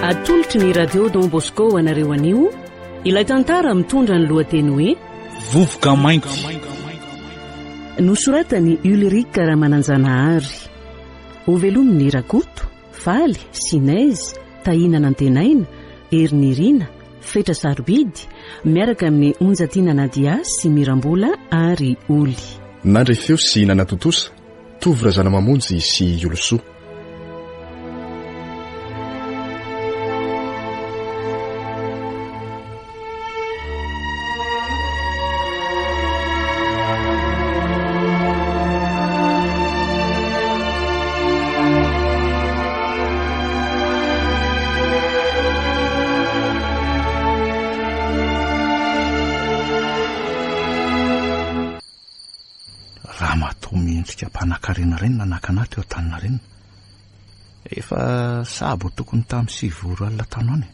atolotry ny radio Don Bosco anareo anio ilay tantara mitondra ny lohateny hoe vovoka mainty. Nosoratany Ulrika Ramananjanahary. Ho velomin'ny Rakoto, Faly, Sinaizy, Tahinana Antenaina, Erinirina, Fetra Sarobidy miaraka amin'ny Onjatiana Nadia sy Mirambola ary Oly. Nandre feo sy nanatotosa Tovra Zanamamonjy sy Olosoa. Mpanakarena reny nanakana teo tanina reny. Efa sabo tokony tamin'ny 7 alina tanoany.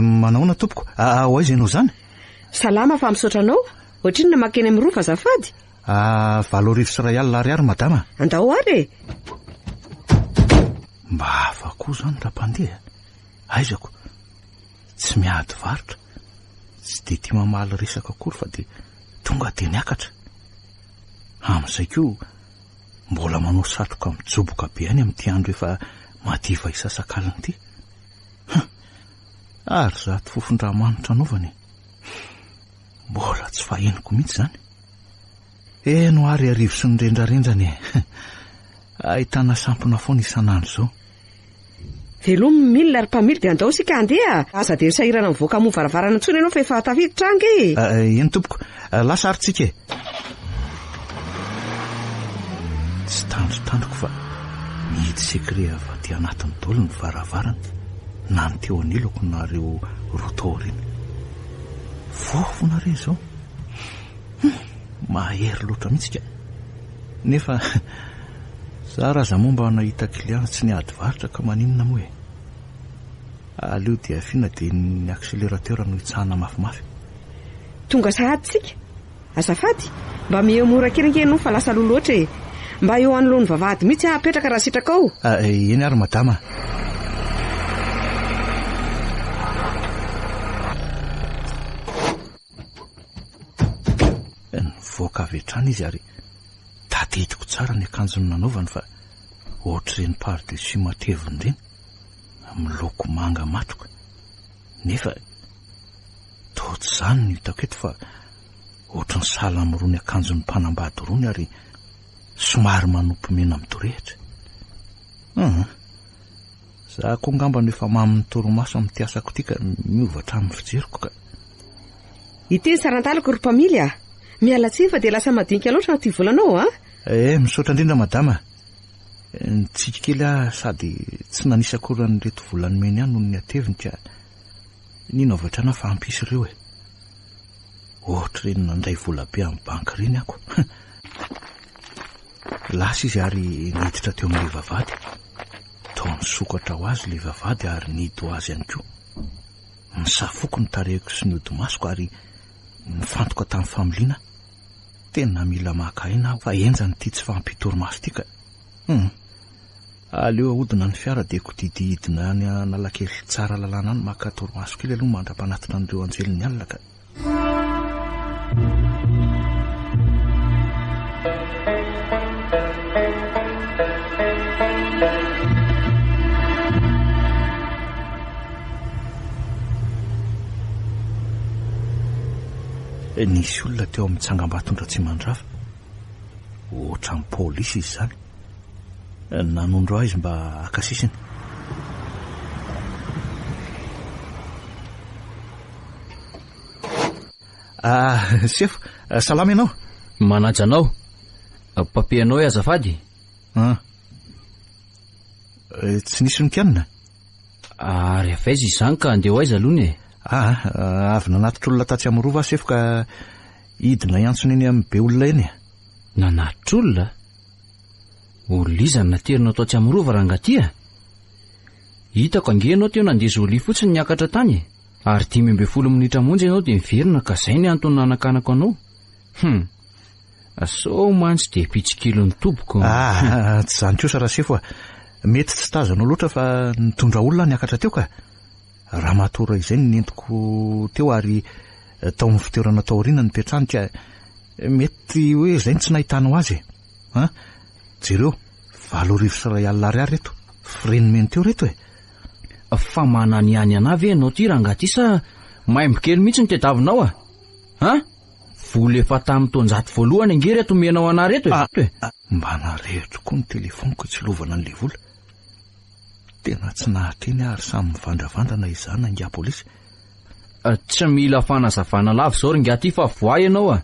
Manaona tompoko, aiza ianao zany? Salama fa misaotra anao. Ohatriny makeny amin'ny rova azafady. 7 sy 2 alina ariary madama. Andao ary. Mba afaka zany raha mpandeha. Aizako. Tsy miady varotra. Tsy de tia mamaly resaka akory fa de tonga de niakatra. Amin'izay koa mbola manao satroka mijoboka be any amin'ity andro efa madiva isasakaliny ity. Ary zato fofon-dramanitra anaovany. Mbola tsy fahenoko mihitsy zany. Eno ary arivo sy ny rendrarendrany. Ahitana sampona foana isan'andro zao. Velomy milina ary mpamily dia andao sika andeha. Aza de sahirana mivoaka mo varavarana intsony ianao fa efa tafiditra ange. Eny tompoko, lasa aritsika. Tsy tandrotandroko fa mihidy sekre avy aty anatin'ny dolo ny varavarana na ny teo anilako nareo rotoriny. Fofona re zao. Mahery loatra mihitsy ka. Nefa zara aza momba nahita kliana tsy niady varotra ka maninona moa e. Aleo dia fina dia ny accélérateur no hitsahana mafimafy. Tonga sahady tsika. Azafady, mba mora keringeny fa lasa loloatra e. Mba eo anoloan'ny vavahady mihitsy apetraka raha sitraka ao. Eny ary madama. Nivoaka avy hatrany izy ary tadidiko tsara ny akanjony nanaovany fa ohatr'ireny pardessus mateviny ireny miloko manga matroka. Nefa toa zany ny hitako eto fa ohatr'ny sala amin'irony akanjony mpanambady rony ary somary manompo mena midorehitra. Za koa ngamba no efa mamy toromaso amin'ny tiasako ity ka miovatra amin'ny fijeriko ka. Iteny sarantalako ry mpamily a. Miala tsiny fa dia lasa madinika loatra na ty volanao a. Misaotra indrindra madama. Nitsika kely sady tsy nanisa akory an'ireto volany mena ihany noho ny ateviny ka ninaovatrana fa ampisy ireo e. Ohatra ireny nandray vola be amin'ny banky ireny ako. Lasa izy ary niditra teo amin'ilay vavady. Tao nisokatra ho azy ilay vavady ary nidy ho azy ihany koa. Nisafoko ny tarehiko sy ny odi-masoko ary nifantoka tamin'ny familiana. Tena mila maka-aina fa enjany ity tsy fampitoromaso ity ka. Aleo ahodina ny fiara dia kodididina any Analakely tsara lalàna any maka toromaso kely aloha mandra-panatitra an'ireo anjeliny alina ka. Nisy olona teo amin'ny tsangam-batondra tsy mandrava. Ohatran'ny pôlisy izy zany. Nanondro azy mba akasisiny. Sefo, salama ianao? Manaja anao. Papianao azafady? Tsy nisy nikanina? Ary afaiza izany ka andeha ho aiza aloha e? Avy nanatitra olona tatsy amin'ny rova sefo ka idina iantsona eny amin'ny be olona eny. Nanatitra olona? Olizany naterina tao tsy amin'ny rova rangatia. Hitako ange ianao teo nandeha Joly fotsiny niakatra tany. Ary 12 minitra monja ianao dia miverina ka zay ny antony nanakanako anao. So mantsy dia pitsikilo ny toboko. Tsy zany kosa raha sefo mety tsy tazanao loatra fa nitondra olona niakatra teo ka raha matora izay nentiko teo ary tao amin'ny fitoerana tao aoriana ny petrany ka mety hoe zay ny tsy nahitanao azy jereo 8,000 reto firenimeny teo reto fa manany any anavy ianao ty rangaty sa maimbokely mihitsy ny tediavinao vola efa tamin'ny taonjato voalohany angery atomenao ana reto mba narehitro koa ny telefoniko tsy lovana an'le vola tena tsy nahateny ary samy mivandravandana izana inga polisy tsy mila fanazavana lava zao ringa ty fa voay ianao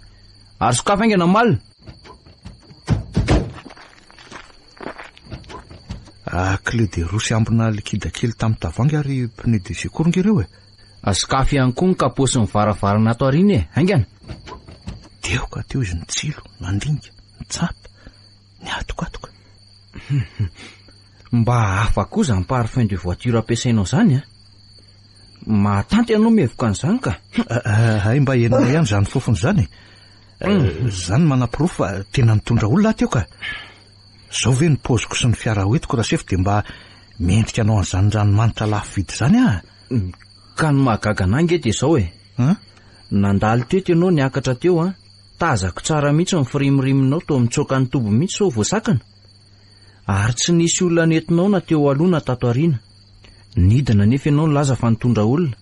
ary sokafa aingana malina clé de roue sy ambina likida kely tamin'ny tavoangy ary pneu de secours ngereo sokafa ihany koa ny kaposy ny varavarana ato ariny aingana teo ka teo izy nitsilo nandinga nitsapa ny atokatoka mba hafa koza ny parfum de voiture ampiasainao zany mahatanty ianao mevoka an'izany ka hay mba enana ihany zany fofony zany zany manapirofo fa tena nitondra olona teo ka zao ve ny poziko sy ny fiara hoetiko raha sefy de mba mendrika anao an'izany ranomanitra lafo vidy zany ka ny mahagaga anange de zao nandalo teto ianao niakatra teo tazako tsara mihitsy ny firimiriminao to mitsoka ny tobo mihitsy so voasakana ary tsy nisy olona nentinao na teo aloha na tato ariana nidina nefa ianao nilaza fa nitondra olona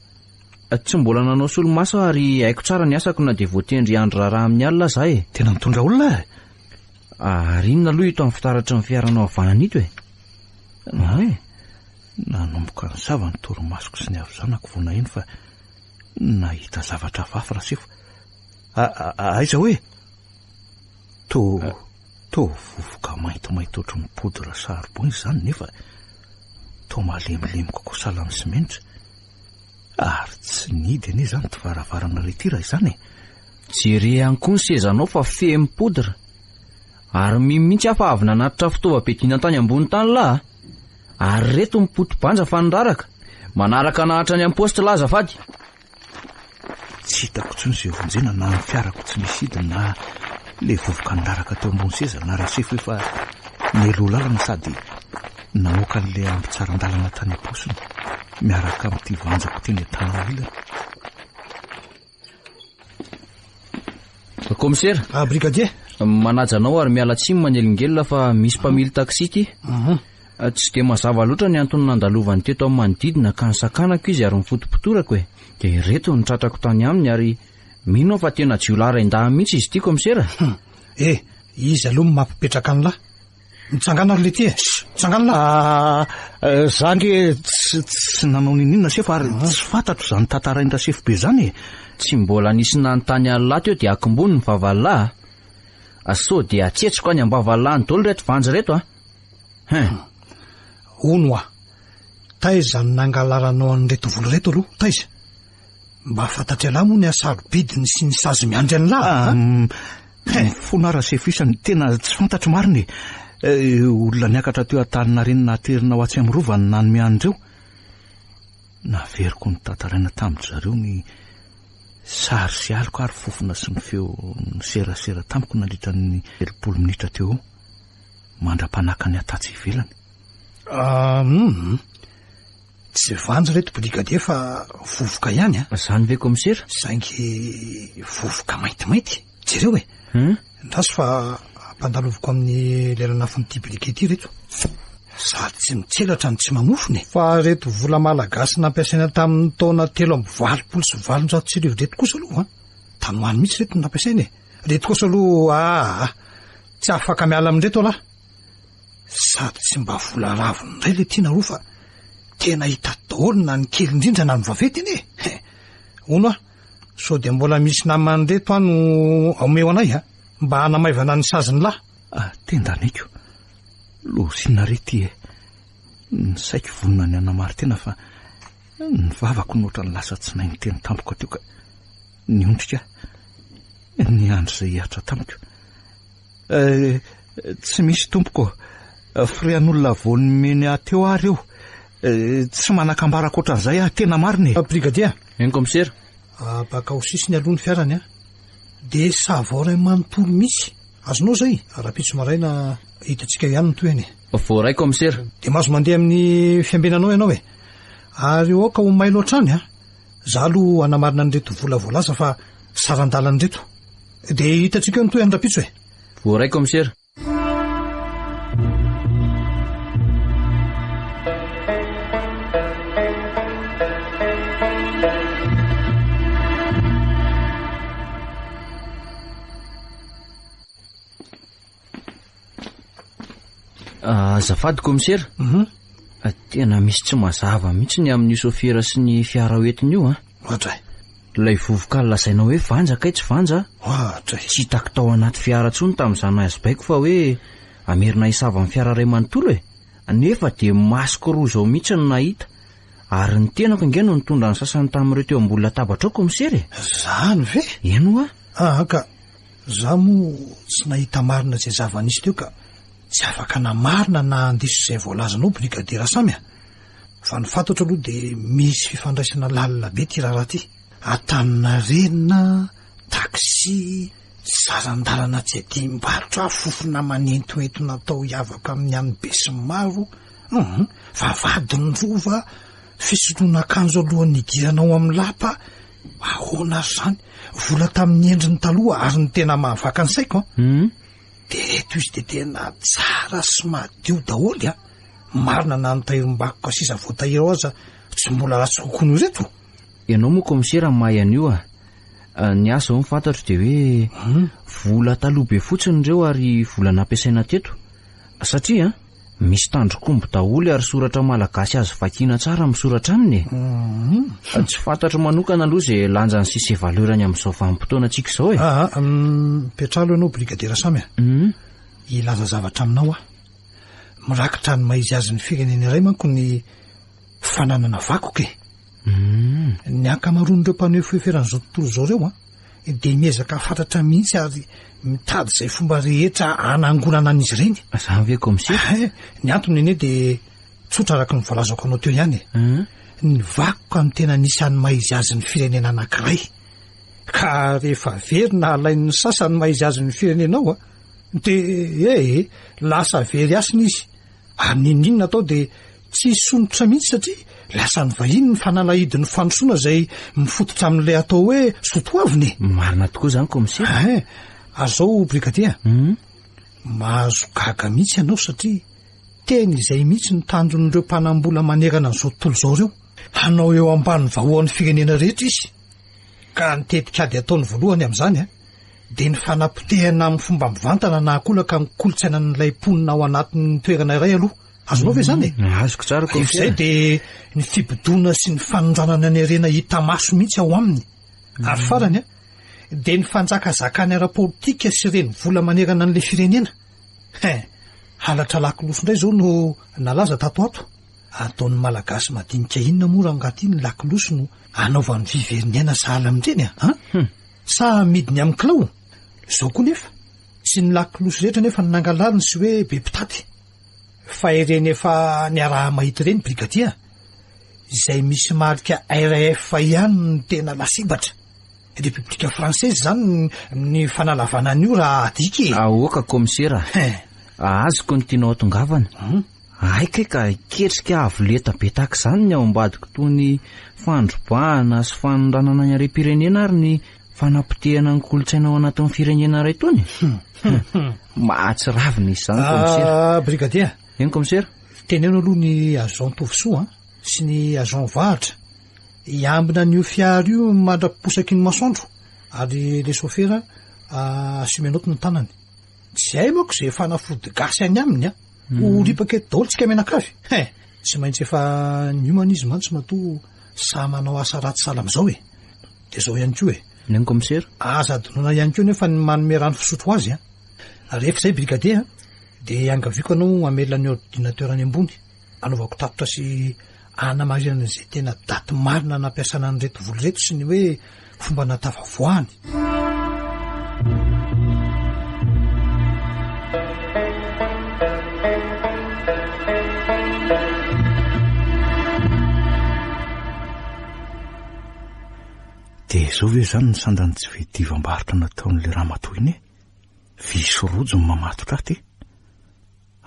tsy mbola nanao solomaso ary haiko tsara ny asako na de voatendry andro raharaha amin'ny alina zahay tena nitondra olona ary inona aloha ito amin'ny fitaratry ny fiaranao avanana ito nanomboka ny zava ny toromasoko sy ny avo zanako vona iny fa nahita zavatra vafa raha sefo aiza hoe to vovoka maintomainto ohatry ny poudre saribon izy zany nefa to malemilemy kokoa sala amin'ny simenitra ary tsy nidy anie zany ty varavarana retira izany jere ihany koa ny sezanao fa fehmy poudre ary mihitsy afa avy nanatitra fitaovam-piadiana tany ambony tany lahy ary reto mipoto-banja fa niraraka manaraka nahatra any am-posty laza fady tsy hitako tsy ny zay vonjena na ny fiarako tsy misy hidiny na le vovoka niraraka teo ambony seza na raha sefo efa nelo lalana sady namoaka an'le amby tsarandalana tany am-posiny miaraka amin'ity vanjako teny an-tanana ilana komisera brigadier manajanao ary miala tsimy manelingelona fa misy mpamily taksi ty tsy de mazava loatra ny antony nandalovany teto amin'ny manodidina ka nisakanako izy ary mifotopotorako de reto nitratrako tany aminy ary mino fa tena jiolaray-ndahy mihitsy izy ty komisera izy aloha mampipetraka an'lahy mitsangana le ty mitsangana zange tsy nanao ninina sefa ary tsy fantatro zany tantarainra sefo be zany tsy mbola nisy nanontany anylahy teo de akimbony ny vavalilahy so de atsetsiko any ambavalilahy ny dolo reto vanjy reto ono taiza ny nangalaranao an'reto volo reto aloha taiza mba fantatry alahy moa ny asarobidiny sy ny sazy miandry an'lahy fonara sefo isany tena tsy fantatro mariny olona niakatra teo atanina reny naterina ho atsy am'rovany nany miandreo naveriko ny tantaraina tamitra zareo ny sary sy aliko ary fofona sy ny feo ny serasera tamiko nandritra ny 20 minitra teo mandra-panaka ny atatsy ivelany tsy vanjy reto brigadier fa vovoka ihany zany ve komisera saingy vovoka maintimainty jereo ndraso fa ampandaloviko amin'ny lerana fon'ity briquet ty reto sady tsy mitselatra ny tsy mamofony fa reto vola malagasy nampiasaina tamin'ny taona 3 sy 7 reto kosa aloha tanoany mihitsy reto nampiasaina reto kosa aloha tsy afaka miala amin'reto alahy sady tsy mba vola raviny indray le tiana roa fa tena hita daolina ny kely indrindra na nyvavetiny ono so de mbola misy namany reto ano aomeo anay mba hanamaivana ny saziny lahy tendaniko losinare ty ny saiko vonina ny anamary tena fa ny vavako nohatra ny lasa tsy nay ny teny tampoko teo ka niondrika ny andro zay hiatra tamiko tsy misy tompoko firean'olona voany meny ateo ary eo tsy manakambara koatran'izay tena mariny brigadier komisera baka ho sisiny aloha ny fiarany de savaoray manontolo misy azonao zay raha pitso maraina hitatsika ihany ny toy any voaray komisera. de mahazo mandeha amin'ny fiambenanao ianao e ary oka ho may loatrany a za aloha anamarina nyreto vola voalaza fa sarandalany reto de hitatsika eo nytoy andrapitso e voaray komisera. Azafady komisera. Tena misy tsy mazava mihitsy ny amin'ny sofera sy ny fiara hoentiny io a. Ohatray. Ilay vovoka lazainao hoe vanja kay tsy vanja. Ohatray. Tsy hitako tao anaty fiara tsony tamin'izany azobaiko fa hoe amerina hisava amin'ny fiara ray manontolo e. Nefa de masoko roa zao mihitsy no nahita. Ary ny tenako nge no nitondra ny sasany tamin'ireo teo ambony latabatra ao komisera e. Zany ve? Eno a? Ka za moa tsy nahita marina zay zava-nisy teo ka tsy afaka namarina na andiso izay voalazanao brigadera Samy a. Fa ny fantatra aloha de misy fifandraisana lalina be ty raharaha ty. Antaninarenina, taksi, sarandalana tsy ady mbarotra, fofona manentoento natao hiavaka amin'ny any be sy maro, vavadiny rova, fisotroana akanjo alohan'ny idiranao amin'ny lapa, ahoana zany, vola tamin'ny endriny taloha ary ny tena mahavaka ny saiko de reto izy de tena tsara sy madio daholy a. Marina na nitahirim-bakoka sisa voatahirao aza tsy mbola ratsy kokono reto. Ianao moa komisera mahay an'io a. Ny asa ao fantatro de hoe vola taloha be fotsiny ireo ary vola nampiasaina teto. Satria misy tandrokombo daholo ary soratra malagasy azo vakiana tsara misoratra aminy. Tsy fantatro manokana aloha zay lanjany sisy valorany amin'izao vanim-potoana antsika izao e. Petralo ianao brigadera Samy a. Ilaza zavatra aminao a. Mirakitra ny maizy azy ny firenena iray manko ny fananana vakoka e. Ny ankamaroan'ireo mpaneho feferan'izao tontolo izao reo a de miezaka fantatra mihitsy ary mitady izay fomba rehetra anangonana an'izy ireny. Zany ve komisera? Ny antony ene de tsotra araka ny voalazako anao teo ihany e. Ny vakoka no tena nisan'ny maizy azy ny firenena anankiray. Ka rehefa verina alain'ny sasany maizy azy ny firenenao a de lasa very asiny izy. Ary ninona atao de tsy sonotra mihitsy satria lasa ny vahiny ny fanalahidin'ny fanosoana izay mifototra amin'ilay atao hoe sotoaviny. Marina tokoa zany komisera. Azao brigadia mahazo gaga mihitsy ianao satria teny izay mihitsy ny tanjon'ireo mpanambola manerana n'izao tontolo izao reo. Hanao eo ambany vahoan'ny firenena rehetra izy. Ka nitetikady ataony voalohany amin'izany a de ny fanapotehana amin'ny fomba mivantana na akolaka ny kolotsaina n'ilay mponina ao anatin'ny toerana iray aloha. Azonao ve zany e? Azoko tsara komisera. Izay de ny fibodona sy ny fanondranana ny arena hita maso mihitsy ao aminy. Ary farany a de ny fanjakazakany ara-politika sy reny vola manerana an'ilay firenena. Halatra lakiloso indray zao no nalaza tato ato. Ataon'ny malagasy madinika inona moa raha angaty ny lakiloso no anaovan'ny viveriniana sahala amin'ireny a? Sa midiny amin'ny kilao? Zao koa nefa sy ny lakiloso rehetra nefa ny nangalaliny sy hoe be mpitady. Fa ireny efa niaraha mahita ireny brigadia izay misy marika RF ihany ny tena lasibatra. Republika Frantsaizy zany ny fanalavana an'io raha adika e. Aoka komisera. Azoko ny tianao atongavana. Aika ka ketrika avo leta be tahaka izany ny ao ambadiko toy ny fandrobahana sy fanondranana ny harem-pirenena ary ny fanapotehana ny kolotsaina ao anatin'ny firenena iray tony. Mahatsiravina izany komisera. Brigadia. Eny komisera? Teneno aloha ny agent tovisoa sy ny agent vahatra iambina n'io fiara io mandrapiposaky ny masoandro ary le sofera asomenoto ny tanany. Tsy hay manko izay fanafody gasy any aminy a ho ripaka eto daholo tsika menakavy. Tsy maintsy efa niomana izy mantsy matoa sa manao asa ratsy sahala amin'izao e. De zao ihany koa e. Nen komisera? Aza adonana ihany koa nefa ny manome rano fisotro azy a. Rehefa izay brigadia de angaviako anao amelona ny ordinateur any ambony anaovako tatotra sy anamarina izay tena daty marina nampiasana ny reto volo reto sy ny hoe fomba natavavoahany. De zao ve zany ny sandany tsy vedivam-barotra nataon'le raha matoiny e? Viso rojo ny mamatotra aty.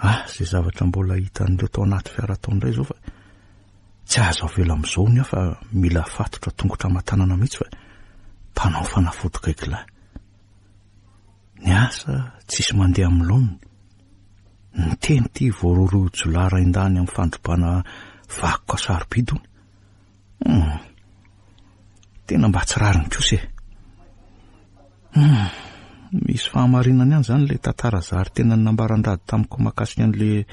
Zay zavatra mbola hitan'ireo tao anaty fiara tao indray zao fa tsy azo avela amin'izao ny fa mila fatotra tongotra matanana mihitsy fa mpanao fanafody kaikilahy. Ny asa tsisy mandeha amin'ny laoniny. Ny teny ty voaroro jolara indany amin'ny fandrobana vakoka sarobidy ony. Tena mba tsy rariny kosa misy fahamarinany ihany zany le tantara zary tena nambaran-drady tamiko makasika an'le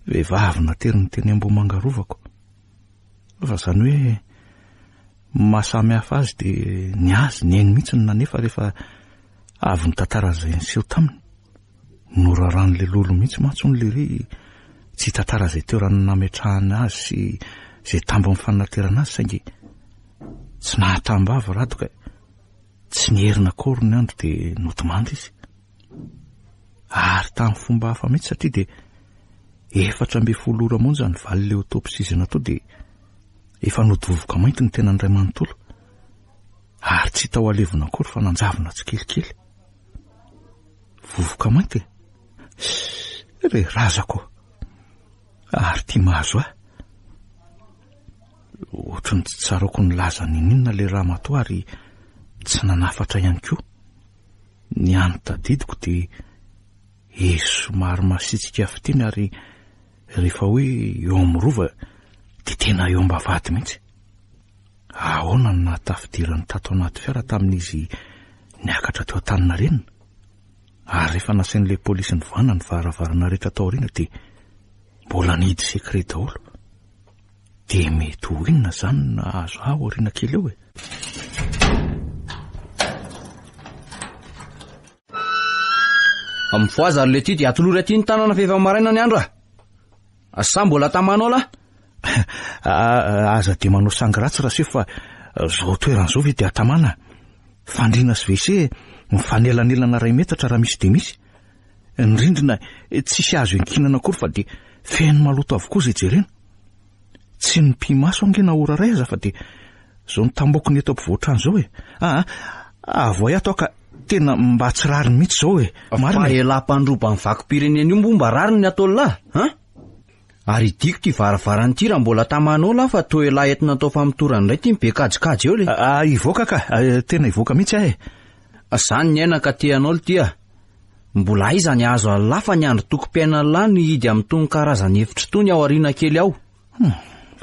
vehivavy nateriny teny Ambohimanga Rovako. Fa zany hoe mahasamy hafa azy de ny azy ny eny mihitsy ny nanefa rehefa avy ny tantara zay niseho taminy. Noraran'le lolo mihitsy matsony le ry tsy tantara zay teo rano nametrahana azy sy zay tambo amin'ny fanaterana azy saingy tsy nahatambavy rato ka tsy nierina akory ny andro de notimandry izy. Ary tamin'ny fomba hafa mihitsy satria de 400 ora monja ny valy le autopsie natao de efa nodivovoka mainty ny tena ndray manontolo. Ary tsy tao alevina akory fa nanjavina tsikelikely. Vovoka mainty re razako ary tia mahazo ohatrany tsy tsarako ny laza ninina le ramatoa ary tsy nanafatra ihany koa. Ny anotadidiko de somary masitsika fiteny ary rehefa hoe eo amin'ny rova de tena eo ambavady mihitsy. Ahoana ny nahatafidirany tato anaty fiara tamin'izy niakatra teo an-tanina renina. Ary rehefa nasain'le polisy ny voana ny varavarana rehetra tao aoriana de mbola nidy sekret daholo. De mety ho inona zany nahazo aoriana kely eo Amfoaza ary le ty dia atolory aty ny tanana vehivavy maraina ny andro asa mbola tamanao la aza de manao sangratsy raha sefa zao toeran' zao ve de atamana. Fandrina sy WC mifanelanelana 2 metatra raha misy de misy. Ny rindrina tsisy azo enkinana akory fa de feno maloto avokoa zay jerena. Tsy ny pimaso angena ora ray aza fa de zao ny tamboko ny eto ampovoatrano zao avoay ato ka tena mba tsy rariny mihitsy zao marina ela-pandroba ny vakom-pirenena io mba rariny ny ataolo la ary diko ty varavarany ty raha mbola tamanao la fa to ela entina atao famitorany indray ty mibe kajikajy eo le ivoaka ka tena ivoaka mihitsy zany ny aina ka teanao le tya mbola aiza ny azo alafa ny andro toko-piaina la ny idy amin'ny tony karazany hevitry tony ao ariana kely ao.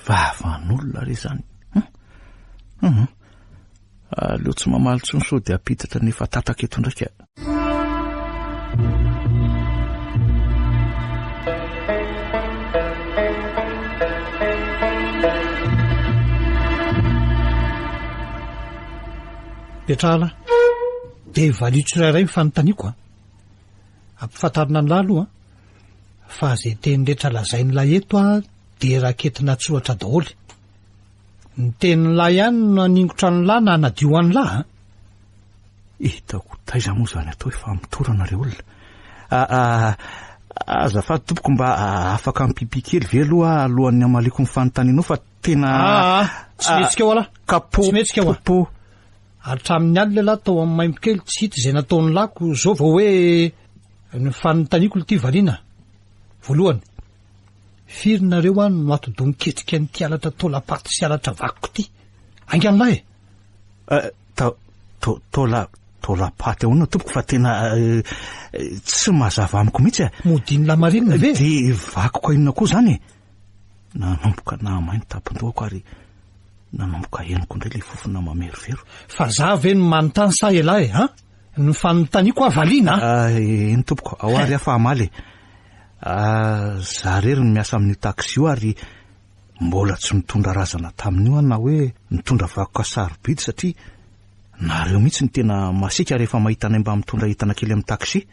Vavan'olona re zany. Aleo tsy mamaly tsonso de apitatra nefa tataka eto ndraika. Petrala de valitro rairay mifanontaniako ampifantarina ny lahy aloha fa zay teny rehetra lazainy lahy eto de raketina tsoratra daholo. Ny tenin'ny lahy ihany no aningotra ny lahy na anadio an'ny lahy hitako taiza moa zany atao efa mitorana re olona. Azafady tompoko mba afaka mipipi kely ve alohan'ny amaliko mifanontanianao fa tena tsy metsika eo ala kapo tsy metsika eo hatramin'ny aly le lahy tao amin'ny maimbo kely tsy hita izay nataon'ny lako zao vao hoe ny fanontaniako le ty valiana. Voalohany firinareo any no atodony ketrika ny tialatra tolapaty sy alatra vakoko ty angany lahy tolapaty ahoana tompoko fa tena tsy mazava amiko mihitsy modiny lamarinina ve de vakoko inona koa zany nanomboka na mainy tapindoako ary nanomboka henoko indray le fofona mamerivero fa za ve no manontany sa elahy ny fanontaniako avaliana eny tompoko ao ary afa amaly za rery ny miasa amin'ny taxi io ary mbola tsy mitondra razana tamin'io na hoe mitondra vakoka sarobidy satria nareo mihitsy ny tena masika rehefa mahita anay mba mitondra hitana kely amin'ny taxi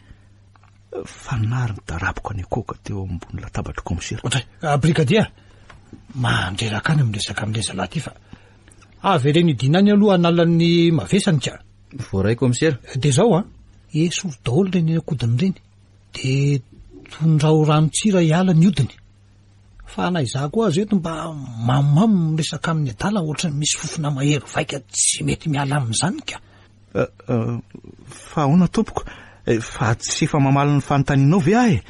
fa nary ny daraboka ny akoka teo ambony latabatra komisera brigadier mandreraka any amresaka am'leza lahy ty fa avy reny idinany aloha analan'ny mavesany ka voaray komisera de zao esoro daholo reny akodiny reny de tondrao ranotsira hiala ny odiny fa naiza koa azy eto mba mamamo resaka amin'ny adala ohatrany misy fofona mahery vaika tsy mety miala amin'izany ka fa ahoana tompoko fa tsy efa mamaly ny fanontanianao ve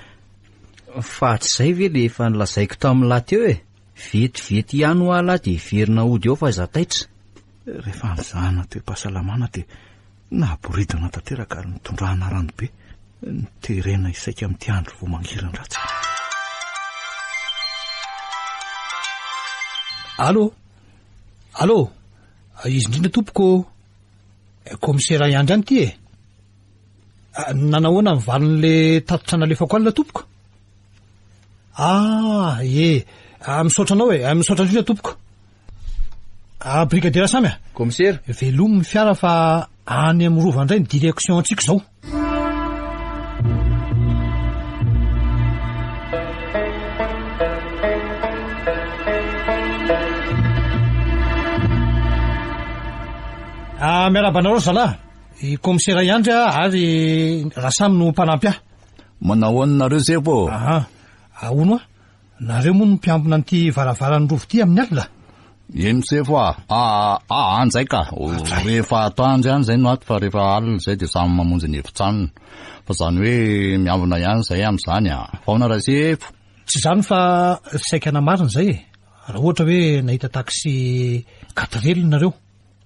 Fa tsy izay ve le efa nilazaiko tamin'ny lahy teo e, vetivety ihany ho ala dia verina ody eo fa zataitra. Rehefa nizahana toe-pahasalamana dia naboridona tanteraka ary nitondrahana rano be, niterena isaika amin'ity andro vao mangirana ratsy. Allô, izy indrindra tompoko, komisera iandry any ity e. Nanahoana mivalin'le tatotrana alefako alina tompoko? Misaotra anao e, misaotra indrindra tompoko. Brigadier Samy Komisera, velomy fiara fa any amin'ny rova indray ny direction antsika zao. Miarabanareo zalahy, i komisera iandry ary Rasamy no mpanampy ahy. Manahoanareo zay po? Ahono a? Nareo moa no mpiambina an'ity varavaran'ny rovo ity amin'ny alina. Eny sefo anjay ka. Rehefa atoandro ihany zay no ato, fa rehefa alina zay dia samy mamonjy ny efitranony. Fa zany hoe miambina ihany zay amin'izany faona raha sefo. Tsy zany fa fisaikana marina zay e. Raha ohatra hoe nahita taxi 4 nareo,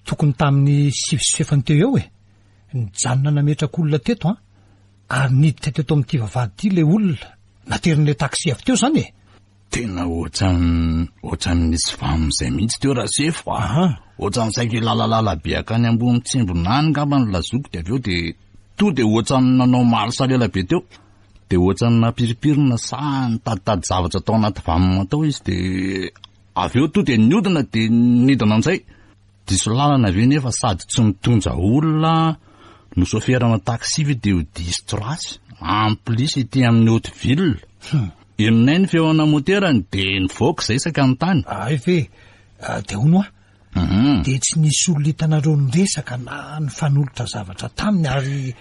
tokony tamin'ny 6 teo eo e. Nijanona nametraka olona teto ary niditra teto amin'ity vavahady ity le olona, naterin'le taxi avy teo zany e. Tena ohatran'nisy vamin'izay mihitsy teo raha sefo ohatran'saika lalalala be akany ambony tsimbonany ngamba ny lazoko dia avy eo dia to dia ohatran'ny nanao malisalela be teo, dia ohatran'ny napiripirina sa nitaditady zavatra tao anaty vamina tao izy, dia avy eo to dia niodina dia nidina an'izay. Diso lalana avy nefa sady tsy mitondra olona no soferana taxi dia ho distro rasy ampolisy ity amin'ny Haute-Ville. Inonay ny feona moterany dia nivoaka izay saka ny tany. Dia hono dia tsy nisy olona hitanareo niresaka na nifanolotra zavatra taminy ary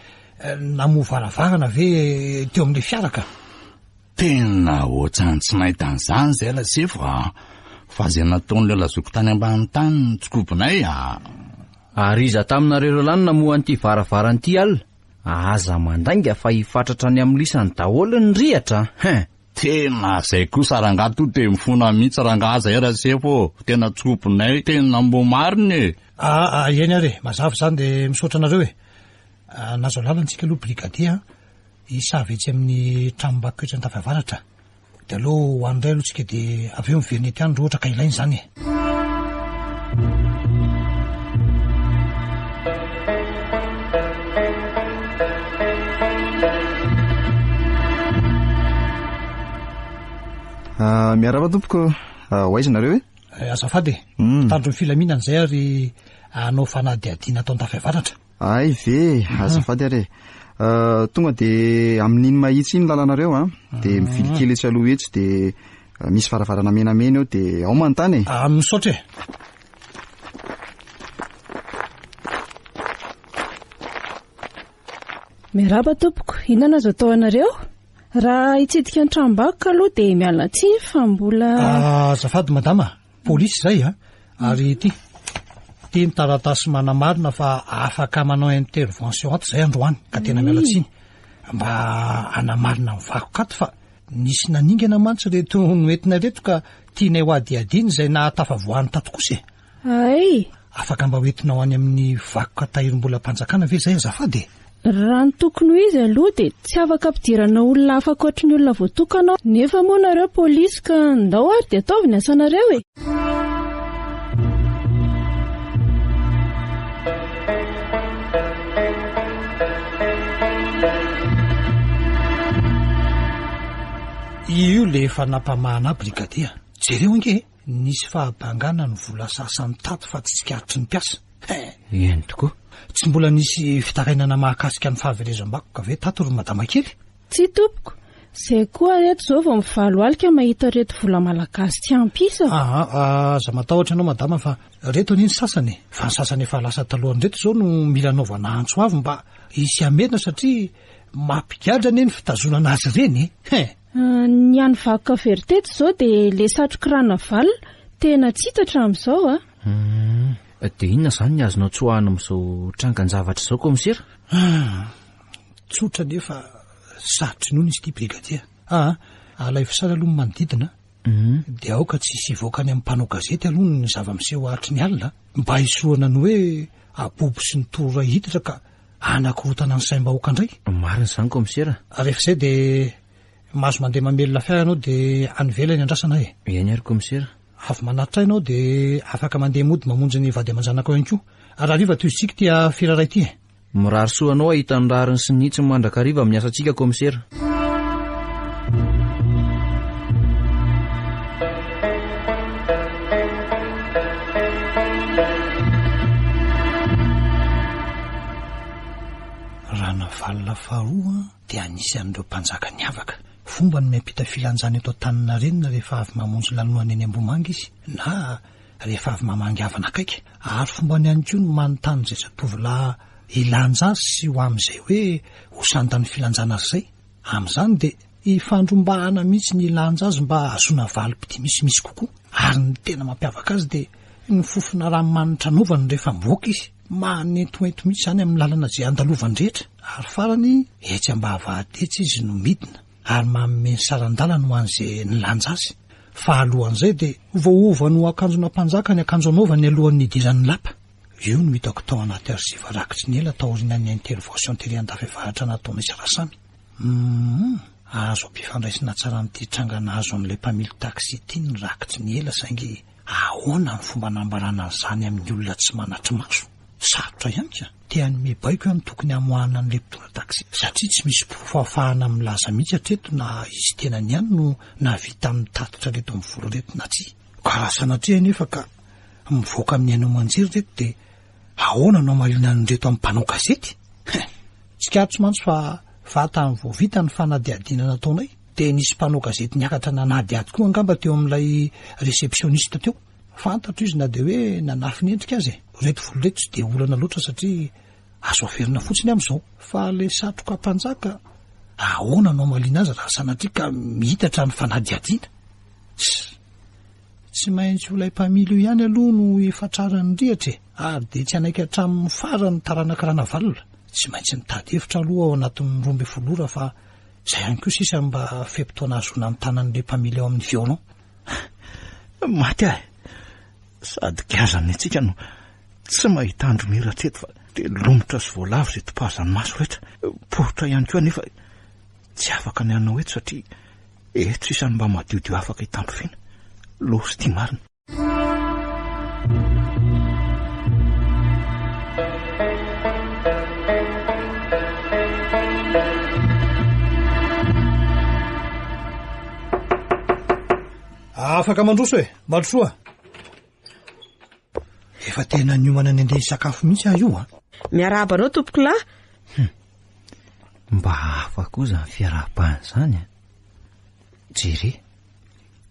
namovaravagana ve teo amin'ilay fiaraka? Tena ohatrany tsy nahita an'izany izay la sefo fa izay nataon'ilay lazoko tany ambany tany tsikobonay Ary iza taminareo lanina moa an'ity varavaran'ity alina, aza mandainga fa hifatratra ny amin'ny lisany daholo ny rihatra. Tena izay kosa rangato dia mifona mihitsy rangaha zay raha sefo, tena tsikobonay tena mbo mariny e. Eny ary mazava zany dia misaotra anareo e. Nazo lalantsika aloha brigadier hisavetsy amin'ny tranom-bakoka oetra ny tafavaratra, dia aloha ho andray aloha tsika dia avy eo miverina ety any ohatra ka ilainy zany e. Miaraba tompoko, hoaiza nareo e? Azafady tandro ny filaminana izay ary anao fanadiadiana atao an-tafavaratra. Ay ve, azafady ary tonga dia amin'iny mahitsy iny lalanareo dia mivilikely etsy aloha etsy dia misy varavarana menamena eo dia ao manontany e. Misaotra e. Miaraba tompoko, inona azo atao anareo? Raha hitsidika ny tranom-bakoka aloha dia miala tsiny fa mbola... Azafady madama, polisy izay ary ity ny taratasy manamarina fa afaka manao intervention ato izay androany ka tena miala tsiny mba anamarina ny vakoka ato fa nisy naningana mantsy reto noentina reto ka tianay ho adiadiana izay nahatafavoahany tato kosa e. Ay, afaka mba hoentinao any amin'ny vakoka tahirom-bola-panjakana ve izay azafady e? Raha ny tokony ho izy aloha dia tsy afaka ampidirana olona hafa ankoatra ny olona voatokana, nefa moa nareo polisy ka ndao ary dia ataovy ny asanareo e. Io le efa nampamahana brigadier, jereo inge nisy fahabangana ny vola sasan'ny tato fa tsy tsikaritry ny mpiasa. Eny tokoa. Tsy mbola nisy fitarainana mahakasika ny fahaverezam-bakoka ve tato ry madama kely? Tsy tompoko, izay koa reto zao vao mivalo alika mahita reto vola malagasy tsy ampisa. Aza matahotra anao madama fa reto ny sasany, fa ny sasany efa lasa talohany reto zao no mila naovana antso avy mba hisy amena satria mampigadrana eny fitazonana azy reny Ny any vakoka veriteto zao dia le satroka rana valina tena tsy hitatra amin'izao Dia inona izany ny azonao tsoahana amin'izao trangan-javatra izao komisera? Tsotra nefa sarotry nono izy ity brigadier. alay fisara aloha manodidina dia aoka tsy hisy voaka ny amin'ny mpanao gazety aloha ny zava-miseho ahatry ny alina mba hisoana ny hoe apopo sy ny torora hitatra ka anakorotana ny saim-bahoaka indray. Marina izany komisera. Rehefa izay dia mahazo mandeha mamelona fiara ianao dia anyvela ny andrasana e. Eny ary komisera. Avy manatitra ianao dia afaka mandeha mody mamonjy ny vady aman-janako ihany koa. Ary hariva toy isika tia fiara ity e. Mirary soanao ahita ny rariny sy nitsy mandrakariva amin'ny asantsika komisera. Valona faharoa dia anisan'ireo mpanjaka ny avaka. Fomba ny miampita filanjana eto Antaninarenina rehefa avy mamonjy lalonany eny Ambomanga izy na rehefa avy mamangy havana akaiky. Ary fomba ny ihany koa no manontany izay zatovolahy ilanja azy sy ho amin'izay hoe ho sandany filanjana azy izay. Amin'izany dia ifandrombahana mihitsy ny ilanja azy mba ahazoana valim-pity misimisy kokoa. Ary ny tena mampiavaka azy dia ny fofona ranomanitra anaovany rehefa mivoaka izy. Manentoento mihitsy izany amin'ny lalana izay andalovany rehetra. Ary farany etsy ambavahadetsy izy no midina ary manome sarandalana ho an'izay nilanja azy. Fa alohan'izay dia ovaovany ho akanjona mpanjaka ny akanjo anaovany alohan'ny hidiran'ny lapa. Io no hitako tao anaty arsiva rakitry ny ela tao aorian'ny intervention tele an-dafevaratra nataonay Sarasamy. Azo ampifandraisina tsara amin'ity trangana azo amin'ilay mpamily taxi ity ny rakitry ny ela saingy ahoana ny fomba nambarana an'izany amin'ny olona tsy manatry maso. Sarotra ihany ka. Tiany mibaiko ihany tokony hamoahana an'ilay mpitondra taxi satria tsy misy mpifahafahana milaza mihitsy hatreto na izy tenany ihany no navita amin'ny tatitra reto amin'ny vola reto na tsy. Ka raha sanatria nefa ka mivoaka amin'ny ainao manjery reto dia ahoana no amalina an'reto amin'ny mpanao gazety? Tsika tsy mantsy fa vatany vao vita ny fanadiadiana nataonay dia nisy mpanao gazety niakatra nanadiady koa angamba teo amin'ilay réceptionniste teo. Fantatro izy na dia hoe nanafy ny endrika azy. Reto vola reto tsy dia olana loatra satria azo aferina fotsiny amin'izao. Fa ilay satroka mpanjaka ahoana no amaliana azy raha sanatria ka mihitatra ny fanadiadiana? Tsy maintsy ho ilay mpamily io ihany aloha no efatrarany rihatra ary dia tsy anaika hatramin'ny farany taranakirana valona. Tsy maintsy nitady hevitra aloha ao anatin'ny 12 ora fa izay ihany koa sisa mba fempotoana azoana amin'ny tanan'ilay mpamily ao amin'ny violon. Maty ahy. Sady gazany antsika no tsy mahita andro miratreto fa dia lomotra sy voalavo izay topazany maso rehetra. Poritra ihany koa nefa tsy afaka ny anao eto satria eto isany mba madiodio afaka hitandrofina. Losy ity marina. Afaka mandroso e, mandrosoa. Efa tena niomana ny andeha sakafo mihitsy aho io a. Miarahaba anao tompoko lahy. Mba hafa koza ny fiaraham-pahany izany a. Jery,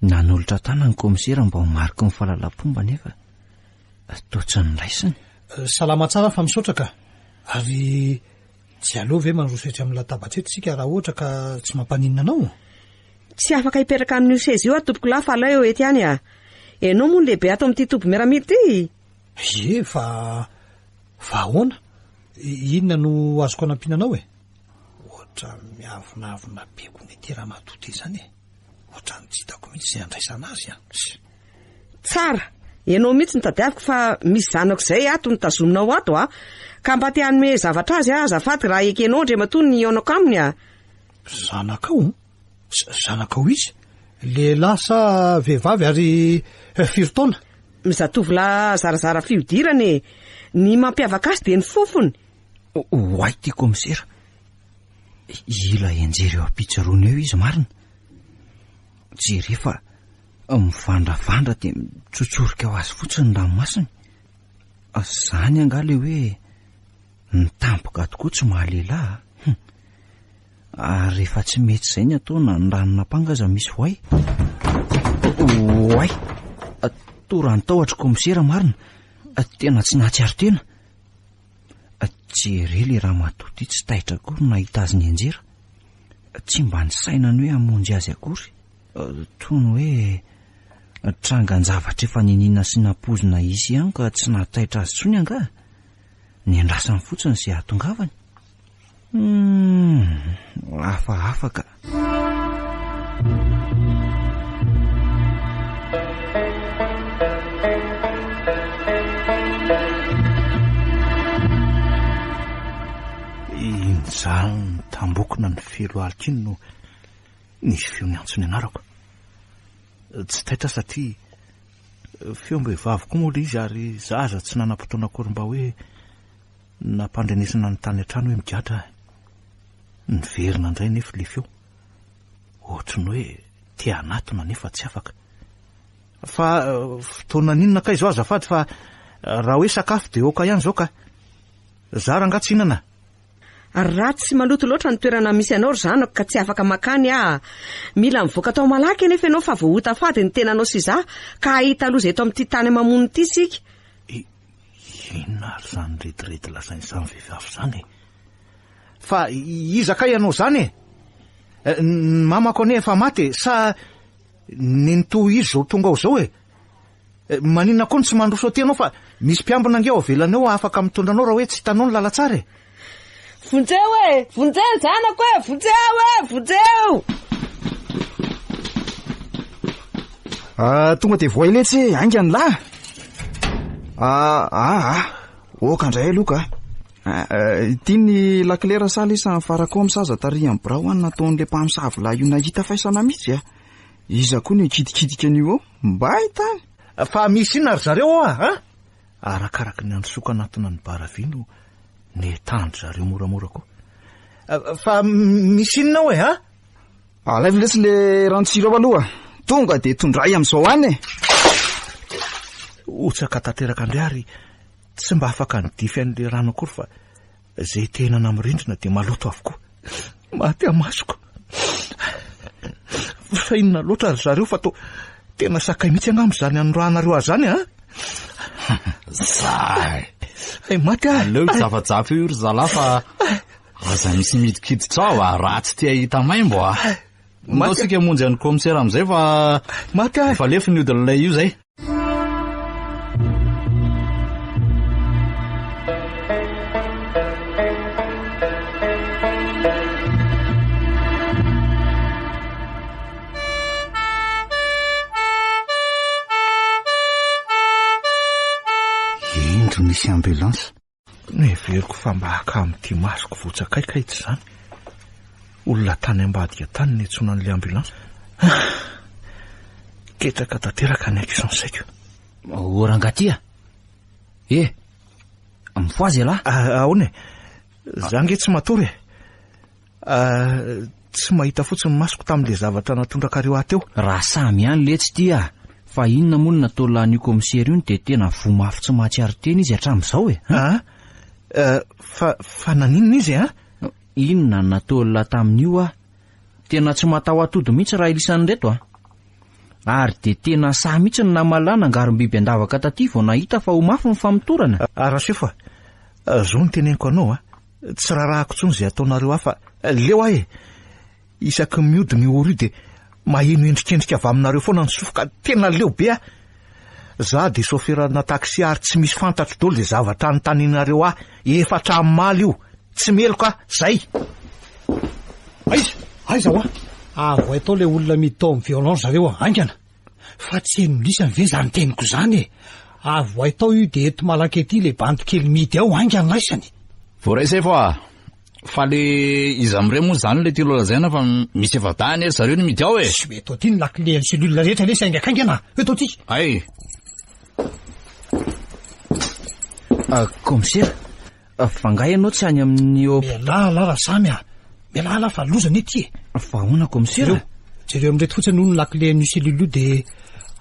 nanolotra tana ny komisera mba ho mariky ny fahalalam-pomba nefa toa tsy niraisiny. Salama tsara fa misaotra ka. Ary tsy aleo ve mandroso etsy amin'ny latabatreto sika raha ohatra ka tsy mampaninina anao? Tsy afaka hipetraka amin'io seza io a tompoko lahy fa aleo eo ety ihany a. Enao moa lehibe ato amin'ity tobo miaramila ity. Ie fa ahoana? Inona no azoko anampina anao e? Ohatra miavonavona be ko ny tera matoty izany e. Ohatra ny tsy hitako mihitsy izay andraisana azy a. Tsara, enao mihitsy ny tadiaviko fa misy zanako izay ato ny tazominao ato a. Ka mba te hanome zavatra azy a, azafady raha ekenao ndre matoa ny aonako aminy a. Zanakao? Zanakao izy? Lehilahy sa vehivavy ary firy taona? Zatovolahy zarazara fihodirana e. Ny mampiavaka azy dia ny fofony. Hoay ty komisera. Ila enjery eo ampitsaroana eo izy marina. Jery fa mivandravandra dia mitsotsorika ho azy fotsiny ranomasiny. Zany angala hoe nitampoka tokoa tsy mahalehilahy. Ary rehefa tsy mety izay ny ataona ny ranona mpangaza misy voay. Oay, torany tahotra komisera marina. Tena tsy nahatsiaro tena. Jery le raha matoty tsy taitra akory nahita azy ny anjera. Tsy mba nisainany hoe hamonjy azy akory. Toy ny hoe trangan-javatra efa ninina sy napozina izy ihany ka tsy nahataitra azy tsony anga. Ny andrasany fotsiny izay hatongavany. Hafa ka. za tambokona ny felo alikiny no nisy feo ny antsony anarako. Tsy taitra satria feom-behivavy koa moa le izy ary zaza tsy nanam-potoana akory mba hoe nampandrenesana ny tany an-trano hoe migadra. Niverina indray nefa le feo. Ohatry ny hoe tia anatona nefa tsy afaka. Fa fotoana ninona ka izo azafady fa raha hoe sakafo dia oka ihany zao ka. Za rangatsy hinana. Ratsy sy maloto loatra ny toerana misy anao ry zanako ka tsy afaka makany mila mivoaka tao malaky nefa ianao fa voahota fady ny tenanao sy za ka ahita loza eto amin'ity tany mamono ity sika. Inona ary zany rediredy lazain'izany vehivavy zany. Fa iza ka ianao zany ny mamako ane efa maty sa nento izy zao tonga ao zao maninona koa ny tsy mandroso aty anao fa misy mpiambina angeo avelana eo afaka mitondra anao raha hoe tsy hitanao ny lalatsara vonjeo vonjeo zanako vonjeo tonga de voailetsy aingany lahy. Oka indray aloka. Ity ny laklera sala isa farako amin'ny saza tary amin'ny birao any nataon'le mpamosavy lahy io nahita faisana mihitsy iza koa ny kidikidika an'io mba hitany. Fa misy inona ry zareo arakaraka ny androsoka anatona ny baravino ny tandry zareo moramora koa. Fa misy inona hoe alaiviletsy le rantsiro ao aloha tonga de tondray amin'izao any otsaka tanteraka andray ary tsy mba afaka nidify an'le rano akory fa zay tenana amin'rindrina de maloto avokoa. Maty amasoko. Fa inona loatra ry zareo fa to tena sakay mihitsy angamba zany androanareo azany Zay. Maty aleo zava-jafy io ry zala fa aza misy midikiditra ao raha tsy tia hita maimbo Mbao sika monjy any komisera amizay fa maty fa lefa ny odin'ilay io zay. Indro misy ambulance. Neveriko fa mba haka amin'ity masoko votsakaikaitsy zany. Olona tany ambadika tany ny etsona an'le ambulance. Ketraka tanteraka ny akisansaiko. Orangatia. Mifoazy ala? Ahony. Zange tsy matory. Tsy mahita fotsiny masoko tamin'le zavatra natondrakareo ateo. Raha samy ihany le tsy tia. Fa inona moa natao lan'io komisera io de tena vomafy tsy mahatsiaro teny izy hatramin'izao fa naninona izy inona natao la tamin'io tena tsy matao atody mihitsy raha ilisany reto ary de tena sa mihitsy ny namalana angarom-biby andavaka taty vao nahita fa ho mafy ny famitorana. Arasefa zao ny teneniko anao tsy rarahako tsony zay ataonareo fa leo isaky miody ny oro de maheno endrikendrika avy aminareo foana ny sofoka tena leo be za de soferana taxi ary tsy misy fantatro dolo de zavatra anotaninareo efatra amin'ny maly io tsy meloka zay. Aiza avo atao le olona mitao amin'ny violence zareo angana fa tsy enolisany ve zany teniko zany avo atao io de eto malaky ety le bandy kely midy ao angana laisany voaraisay fa le izy amire moa zany le tilo lazaina fa misy efa tany ery zareo ny midy ao sy eto ty ny lakile ny selula rehetra le sainga kaingana eto ty komisera fangay ianao tsy any amin'ny mialala raha samy mialala fa lozany ety fa hoana komisera jereo amin'reto fotsiny noho ny lakile ny selula de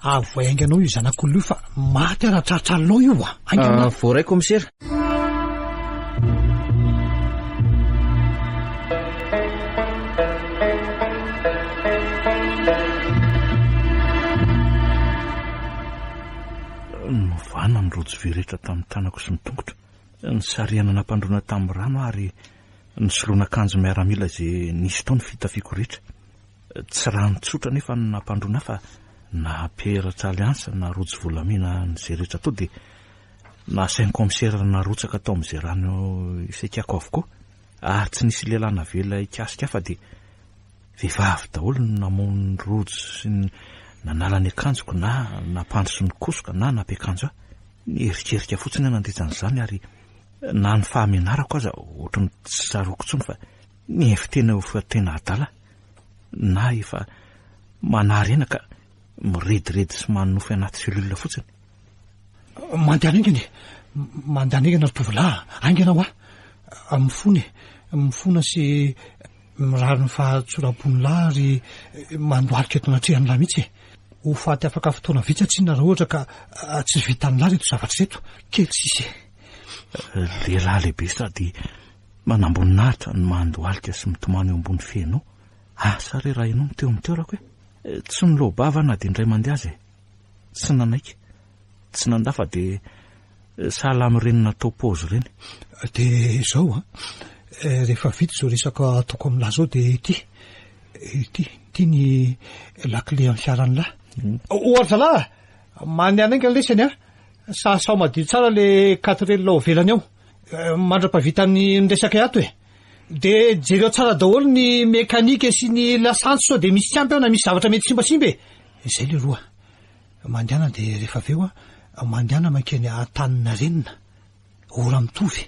avo ainganao io zanak'olona io fa maty raha tratralinao io angana voaray komisera. Novana ny rojo viretra tamin'ny tanako sy ny tongotra ny sariana nampandrona tamin'ny rano ary ny soloana akanjo miaramila zay nisy tao ny fitafiako rehetra tsy raha nitsotra nefa ny nampandrona fa na peratra aliansa na rojo volamina n'izay rehetra tao de nasain'ny komisera narotsaka tao amin'izay rano isaikako avokoa ary tsy nisy lehilahy navela ikasika fa de vehivavy daholo no namono ny rojo sy nanala ny akanjoko na napandro sy ny kosoka na nampiakanjo ny erikerika fotsiny nandejan'izany ary na ny fahamenarako aza ohatrany tsy saroko tsony fa ny efitena fa tena adala na efa manarena ka mirediredy sy manofy anaty selula fotsiny. Mandehana aingany mandehana aingana ry tovolahy aingana ho a mifona sy mirary ny fahatsorapony lahy ary mandoalika eto anatrehany lahy mihitsy ho faty afaka fotoana vitsatsina raha ohatra ka tsy vitany lahy reto zavatra reto kely sisy. Lehilahy lehibe sady manamboninahitra ny mandoalika sy mitomany eo ambony feno asa re raha ianao miteo miteorako hoe tsy nilobava na dia indray mandeha azy tsy nanaiky tsy nandafa dia sahala amin'ireny natao paozy ireny. Dia izao rehefa vita izao resaka ataoko amin'lahy zao dia ity ny lakile amin'ny fiaran'lahy. Ohatra zalahy mandeana aingana lesany sasao madio tsara le katrely lao velany ao mandra-pavitany resaka ato dia jereo tsara daholo ny mekanika sy ny lasantsy sao dia misy tsampy ao na misy zavatra mety simbasimba izay le roa mandehana dia rehefa aveo mandehana makeny atanina renina ora mitovy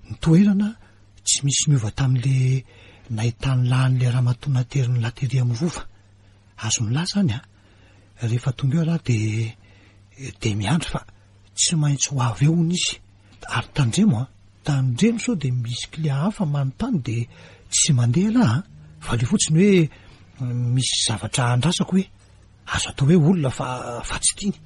ny toerana tsy misy miova tamin'le nahitany lahan'le raha matona teriny latery amin'ny vova azo milaza zany rehefa tonga eo raha dia miandry fa tsy maintsy ho avy eo ny izy ary tandremo sao dia misy klia hafa manontany dia tsy mandeha lahy fa le fotsiny hoe misy zavatra andrasako hoe azo atao hoe olona fa tsy tiany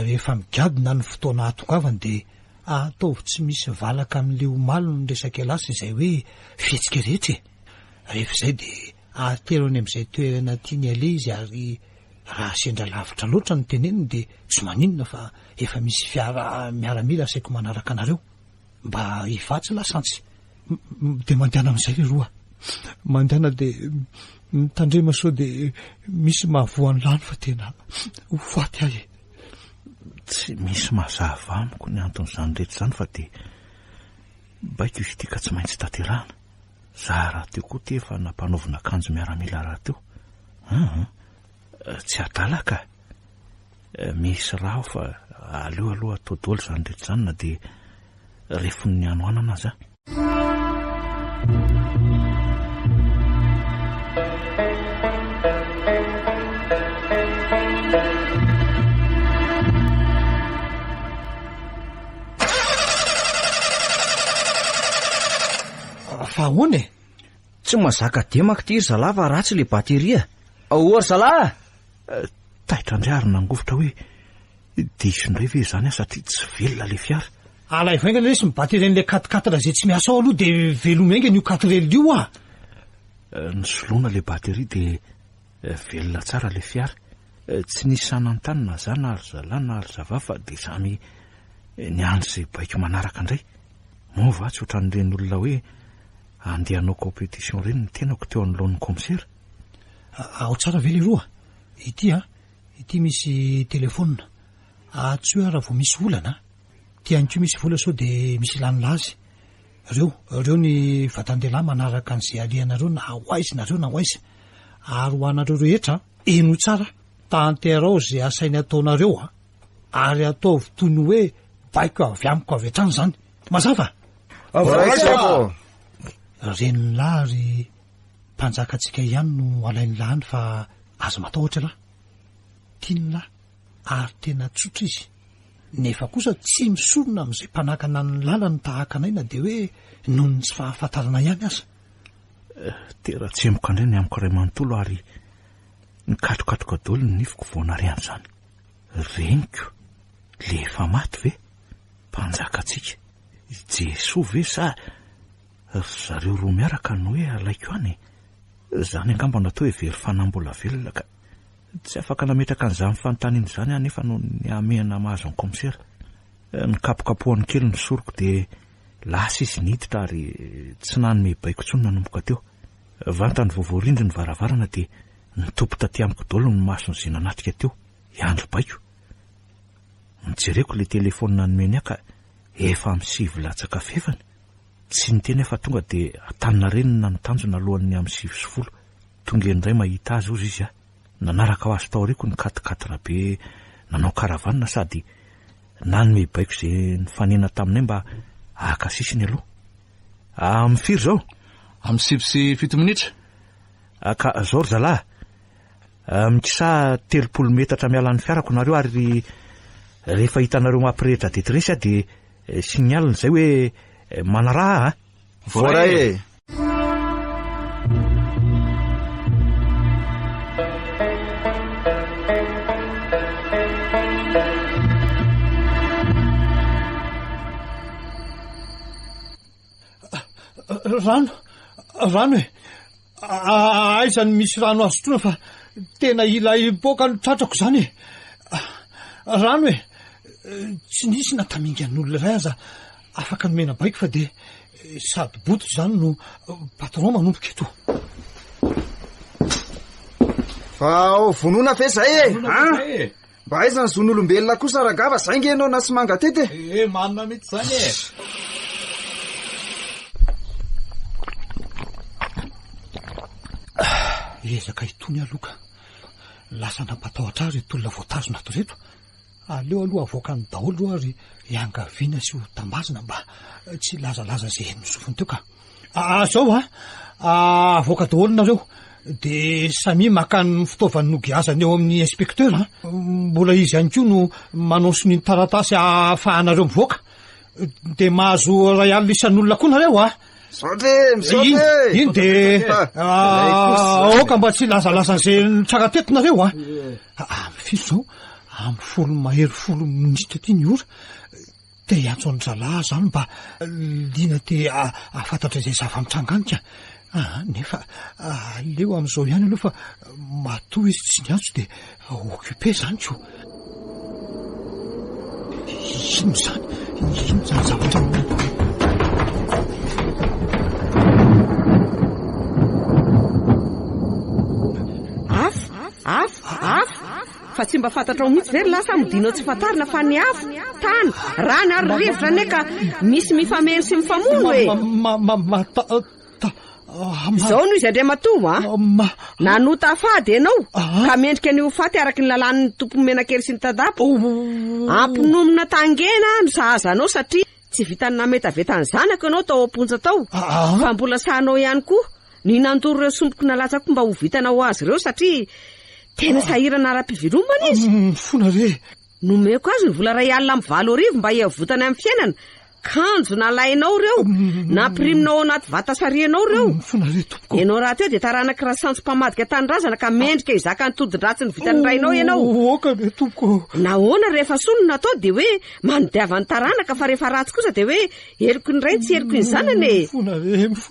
rehefa migadina ny fotoana atongavany dia ataovy tsy misy valaka amin'le omalo ny resaka lasy izay hoe fihetsika rehetra rehefa izay dia aterony amin'izay toerana tiany ale izy ary raha sendra lavitra loatra ny teneniny dia tsy maninona fa efa misy fiara miaramila saiko manaraka anareo mba hivatsy lasantsy dia mandehana amin'izay le roa mandehana dia mitandrema sao dia misy mahavoan'ny lany fa tena ho faty ahy tsy misy mazava amiko ny anton'izany rehetra izany fa dia baiko izy ity ka tsy maintsy taterahana za raha teo koa ty efa nampanaovina akanjo miaramila raha teo tsy adala ka misy raha aho fa aleo aloha atao daholo izany rehetra izany na dia refony ny anoanana aza. Fa ahoana tsy mazaka demaka ty ry zalahy ratsy le bateria ahoary zalahy taitra andray ary nangovotra hoe diso indray ve izany satria tsy velona le fiara alay vaingana lesy mibateren'le katikatira zay tsy miasa ao aloha dia velomaingany io katrely io ny soloana le bateria dia velona tsara le fiara tsy nisy sanantany na za na ary zalahy na ary zava fa dia samy ny andro izay baiko manaraka indray mova tsy ohatran'ireny olona hoe andehanao compétition ireny ny tenako teo anoloan'ny komisera ao tsara ve le roa ity misy telefona tsy hoe raha vao misy olana ty any ko misy vola sao dia misy lanylazy reo ny vatandehilahy manaraka an'izay alianareo na hoaizy nareo na hoaizy ary ho anareo rehetra eno tsara tanterao zay asainy ataonareo ary ataovy toy ny hoe baiko avy amiko avy hatrany zany mazava reny lahy ry mpanjakatsika ihany no alainy lahany fa azo matahotra lahy tiany lahy ary tena tsotra izy nefa kosa tsy misorona amin'izay mpanakana ny lalany tahaka anay na dia hoe noho ny tsy fahafantarana ihany aza tera tsy emoka indray ny amiko ray manontolo ary nikatrokatroka daholo ny nifiko voanarian'izany reniko le efa maty ve mpanjakatsika Jesosy ve sa zareo roa miaraka no hoe alaiko any zany angamba natao hoe very fanambola velona ka tsy afaka nametraka an'izany fanontaniana izany anefa no ny amehana mahazo ny komisera ny kapokapohany kely ny soroko dia lasa izy niditra ary tsy nanome baiko tsony nanomboka teo vantany voavoarindry ny varavarana dia nitompo taty amiko daholo ny maso ny zay nanatrika teo hiandro baiko nijereko le telefony nanomeny aka efa amin'ny 7 latsaka fefany tsy niteny efa tonga dia atanina renina ny tanjona alohan'ny amin'ny 7:10 tonga indray mahita azy ozy izy nanaraka ho azy tao riko ny katikatira be nanao karavanina sady nanome baiko izay nifanena taminay mba aka sisiny aloha amin'ny firy zao amin'ny 7 minitra ka zao ry zalahy mikisa 30 metatra mialan'ny fiarako nareo ary rehefa hitanareo mampirehitra detresy dia signalina zay hoe manaraha voray rano e aizany misy rano azotrona fa tena ilay boka ny tratrako zany e rano e tsy nisy natamingan'olona iray aza afaka nomena baiko fa de sady boto zany no patron manomboka eto fa vonoina fe zay e mba aizany zon'olombelona kosa ragava zay nge anao na sy manga tety manina mety zany e ezaka hitony aloka lasa nampatahotra azy tolona voatazona ato reto aleo aloha avoaka ny daholo ary iangaviana sy ho tambazina mba tsy lazalaza zay nosofiny teo ka zao avoaka daholo nareo de samy maka ny fitaovan'ny nogiazany eo amin'ny inspecteur mbola izy ihany koa no manoso ny taratasy ahafahanareo mivoaka de mahazo ray alina isan'olona koa nareo iny de aoka mba tsy lazalazan'zay tsara tetinareo amy firy zao amy folo mahery folo minitra ty ny ora de iantso any zalahy zany mba lina de afantatra zay zava-mitranganika nefa leo am'izao ihany aloha fa matoa izy tsy ny antso de occupé zany ko ino zany zavatra fa tsy mba fantatra mihitsy very lasa midinao tsy fatarina fa ny afo tany rany ary rivotra neka misy mifameno sy mifamono e zao no izy andre matoa nanota fady ianao ka mendrika ny ho faty araky ny lalàn'ny tompo menakely sy ny tadapo ampinomina tangena no sahazanao satria tsy vitany nametavetany zanaka ianao tao amponja tao fa mbola sahanao ihany koa ny nandoro ireo somboko nalatsako mba ho vitana ho azy ireo satria tena sahirana ara-piviromana izy fona re nomeko azy ny vola ray alina amin'ny 7 mba hiavotana amin'ny fiainana kanjo nalainao reo nampiriminao anaty vata sarianao reo ianao raha teo de taranaky rasantsy-pamadika tanyrazana ka mendrika izaka ny todi-dratsy ny vitany rainao ianao nahoana rehefa solona atao de hoe manodiavany taranaka fa rehefa ratsy kosa de hoe heriko ny ray tsy heriko ny zanany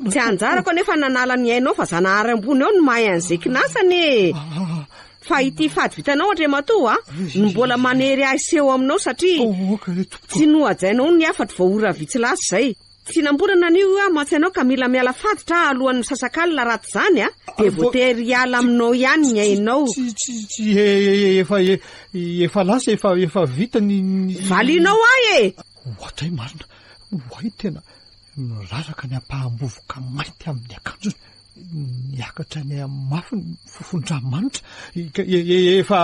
tsy anjarako anefa nanala ny ainao fa zanahary ambony eo no mahay an'izay kinasany fa ity fady vitanao andre matoa no mbola manery azy seho aminao satria tsy nohajainao ny afatra vao ora vitsy lasy zay tsy namborana anio matsainao ka mila miala faditra alohan'ny sasakalina raty zany de voatery hiala aminao ihany ny ainao efa lasa efa vita ny valinao ay ohatray marina oay tena niraraka ny ampahambovoka mainty amin'ny akanjony niakatra ny mafy ny fofon-dramanitra efa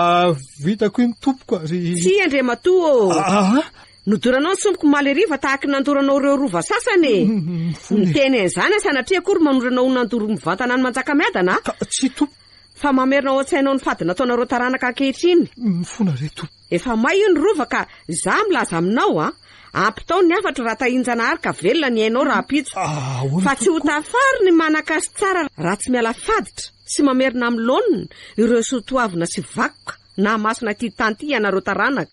vitako iny tompoko ary tsy andre matoa nodoranao ny somboko maleriva tahaky nandoranao reo rova sasany ny teny an'izany sanatria akory manoranao nandoro mivantana ny manjaka miadana tsy tompo fa mamerinao an-tsainao ny fady nataonareo taranaka ankehitriny fona re tompo efa may io ny rova ka za milaza aminao ampitao ny afatra raha tahinjana ary ka velona ny ainao raha pitso fa tsy ho tafary ny manakasy tsara raha tsy miala faditra sy mamerina amin'ny laonina ireo sotoavina sy vakoka na masina ty tanty ianareo taranaka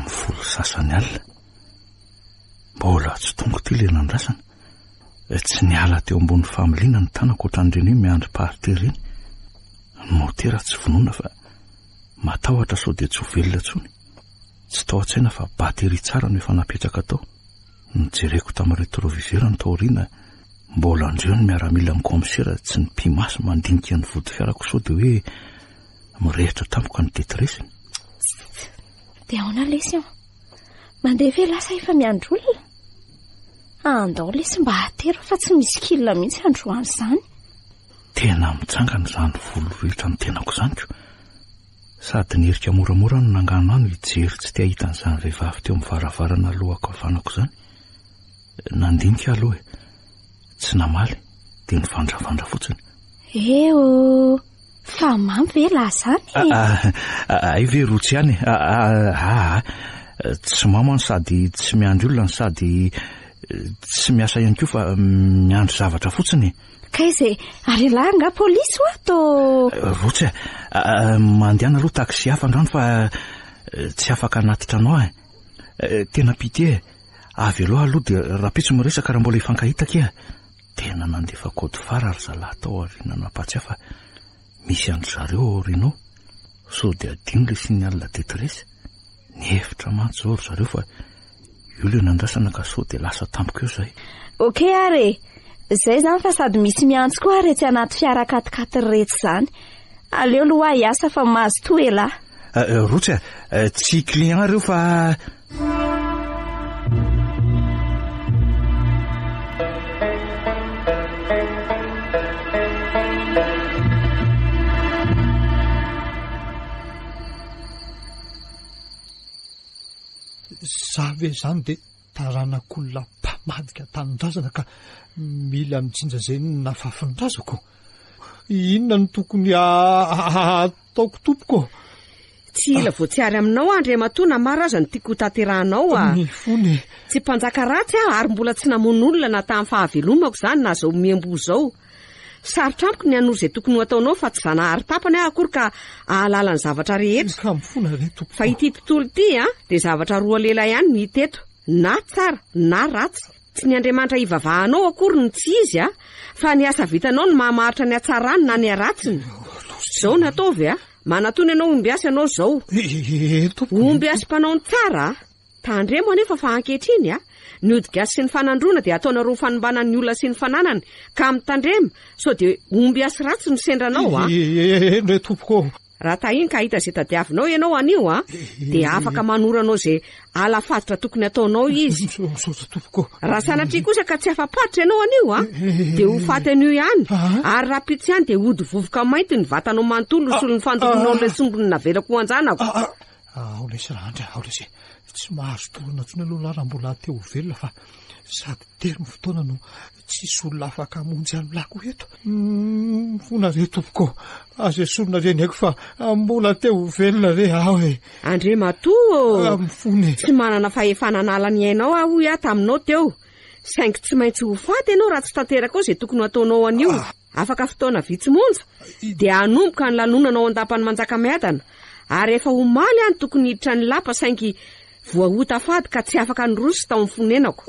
amin'ny folo sasany alina mbola tsy tonga ty le nandrasana tsy niala teo ambony familiana ny tanako ohatran'ireny hoe miandry partery iny ny motera tsy vonoina fa matahotra sao de tsy ho velona tsony tsy tao an-tsaina fa batery tsara no efa napetraka tao nijereko tamin'ny rétroviseur ny taoriana mbola andreo ny miaramila amin'ny komisera tsy ny pimasy mandinika ny vody fiarako sao de hoe mirehitra tampoka ny tetresiny de aona lesy mandeha ve lasa efa miandro olona andao lesy mba hatero fa tsy misy kilona mihitsy androany izany. Tena mitsangana izany volo rehetra ny tenako izanyko, sady nerika moramora no nangano ano hijery tsy tia hitan'izany vehivavy teo amin'ny varavarana alohako havanako izany. Nandinika aloha e, tsy namaly dia nivandravandra fotsiny. Eo fa mamy ve la zany? Ay ve rotsy ihany tsy mamany sady tsy miandry olona sady tsy miasa ihany koa fa miandry zavatra fotsiny. Ka izy ary lahy nga polisy ho ato rotsy mandehana aloha taxi hafa androany fa tsy afaka natitra anao tena pitié avy aloha aloha dia rapitso miresaka raha mbola hifankahitaka ia. Tena nandefa kody fara ary zalahy tao ariana nampatsiafa misy andro zareo rinao so dia adino le sy ny alina detresse ny hevitra mantsy zao ry zareo fa io le nandrasana ka so dia lasa tampoko eo zay. Okey ary zay zany fa sady misy miantso koa retsy anaty fiara katikaty rehetra zany. Aleo loha hiasa fa mahazo toela. Rotsy tsy client reo fa za ve zany dia taranak'olona mpamadika tanindrazana ka mila mijinja zay nafafinindrazako. Inona no tokony ataoko tompoko? Tsy ila voatsiary aminao Andriamatoa na maro aza ny tiako taterahanao Ny fony tsy mpanjaka ratsy ary mbola tsy namon'olona na tamin'ny fahavelomako izany na zao miambo zao. Sarotra amiko ny hanoro izay tokony ho ataonao fa tsy zanahary tapany akory ka ahalala ny zavatra rehetra. Ka mifona re tompoko. Fa ity tontolo ity dia zavatra roa lela ihany no hita eto, na tsara na ratsy. Tsy ny Andriamanitra hivavahanao akory ny tsy izy fa ny asa vitanao no mahamaritra ny hatsarany na ny haratsiny. Zao no ataovy manatony ianao omby asa ianao zao. Omby asa mpanao ny tsara tandremo anefa fa ankehitriny ny odigasy sy ny fanandrona dia ataonareo fanombanany olona sy ny fananany ka mitandrema so dia omby asa ratsy no sendranao re tompoko. Raha tahiny ka hita izay tadiavinao ianao anio dia afaka manoranao izay alafatotra tokony ataonao izy. Raha sanatria kosa ka tsy afa-patotra ianao anio dia ho faty anio ihany ary raha pitsy ihany dia hody vovoka mainty ny vatanao manontolo no solon'ny fandokonao ilay sombony navelako ho anjanako. Aolesy rahandra aolesy tsy mahazo tolona tsony aloha raha mbola teo velona fa sady teriny fotoana no tsisy olona afaka amonjy any lako eto. Fona re tompoko aza solona reny haiko fa mbola teo velona re aho Andriamatoa mifony tsy manana fahefananala ny hainao aho taminao teo saingy tsy maintsy ho faty ianao raha tsy tanteraka ao izay tokony ataonao anio. Afaka fotoana vitsy monja dia hanomboka ny lanonanao an-dampany manjakamiadana ary efa omaly any tokony hiditra ny lapa saingy voahota fady ka tsy afaka nyrosy tao amin'ny fonenako.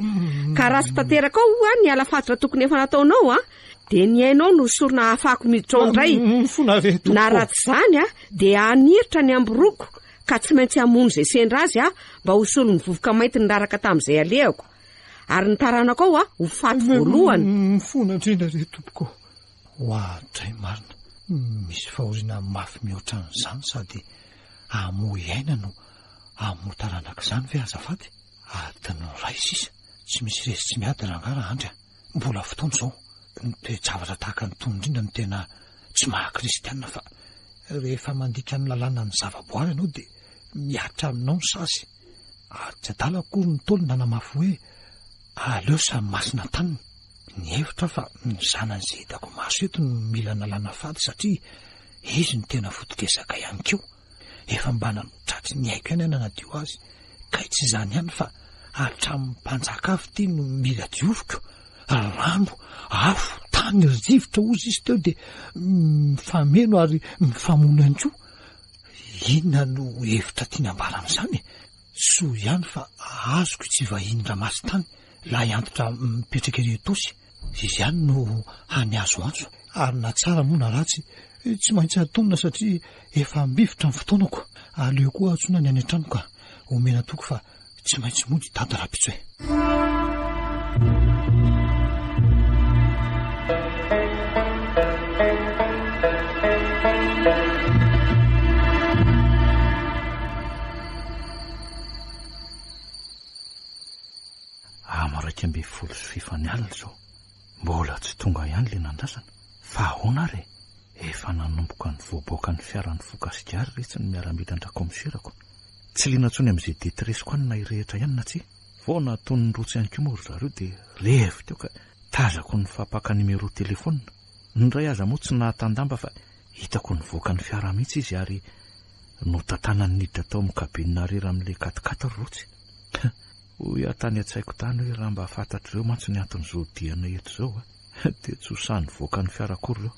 Ka raha tsy tanteraka ao ny alafatotra tokony efa nataonao dia ny hainao no sorona hafako miditra ao indray. Na raha tsy zany dia aniritra ny amboroko ka tsy maintsy hamono izay sendra azy mba ho solony vovoka mainty niraraka tamin'izay alehako ary ny taranako ao ho faty voalohany. Fona indrindra re tompoko. Hoatray marina misy fahoriana mafy mihoatra n'izany sady amo iaina no amo taranaka izany ve azafady adiny ray sisa tsy misy resy tsy miady raha ngara andry mbola fotoana izao ny toe-javatra tahaka ny tony indrindra no tena tsy maha-kristianina fa rehefa mandika ny lalàna ny zavaboary ianao dia miatra aminao ny sasy ary tsy adala akory ny taolona namafy hoe aleo samy masina taniny. Ny hevitra fa ny zanan'izay hitako maso eto no mila nalàna fady satria izy ny tena fotogesaka ihany keo efa mba nanotratry ny haiko ihany nanadio azy ka tsy izany ihany fa hatramin'ny mpanjaka avy ty no mila dioviko rano afo tany rivotra ozy izy teo dia mifameno ary mifamono ihany koa. Inona no hevitra tiany ambara amin'izany soa ihany fa azoko tsy vahiny ramasy tany la hiantitra mipetraka ery tosy izy ihany no hany azo antso ary na tsara moa na ratsy tsy maintsy atonona satria efa mbivotra ny fotoanako. Aleo koa atsona ny any an-trano ka omena toko fa tsy maintsy mody tady rapitso 2015 zao mbola tsy tonga ihany le nandrasana fa ahoana re efa nanomboka ny voaboaka ny fiaran'ny fokasikary retsy ny miaramidana komiserako tsy liana ntsony amin'izay detresiko any na irehitra ihany na tsy vao nataony ny rotsy ihany koa zareo dia rehevo teo ka tazako ny fampaka nimero telefona ny ray aza moa tsy nahatandamba fa hitako ny voaka ny fiara mihitsy izy ary notantana ny niditra tao amin'ny kabinina rera amin'ilay katikatiny rotsy hoy atany an-tsaiko tany hoe raha mba fantatr'ireo mantsy ny anton'izao diana eto zao dia tsy hosany voaka ny fiarakory ireo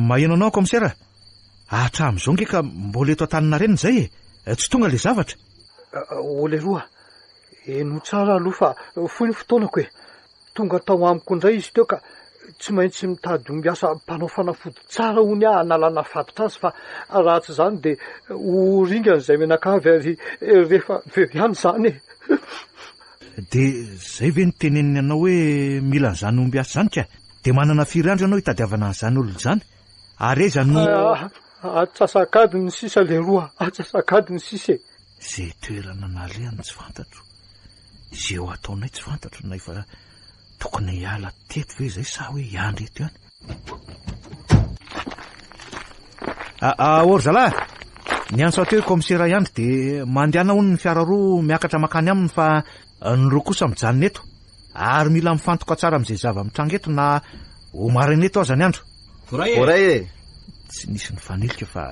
maheno anao komisera hatramin'izao nge ka mbola eto an-tanina reny zay tsy tonga le zavatra ole roa eno tsara aloha fa foy ny fotoanako tonga tao amiko indray izy teo ka tsy maintsy mitady ho miasa mpanao fanafody tsara hony analana fatotra azy fa raha tsy zany dia ho ringan'izay menakavy ary rehefa veo ihany zany dia zay ve nyteneniny anao hoe mila n'izany omby asa zany ka dia manana firy andro ianao hitadiavana n'izany olona izany ary eza no atsasakady ny sisa le roa atsasakady ny sisa zay toerana nalehany tsy fantatro zay eo ataonay tsy fantatro nay fa tokony hiala teto ve zay sa hoe hiandry eto ihany ory zalahy ny anso ateo komisera iandry dia mandehana hony ny fiara roa miakatra makany aminy fa ny roa kosa mijanona eto ary mila mifantoka tsara amin'izay zava-mitranga eto na homarina eto aza ny andro voray tsy nisy ny fanelika fa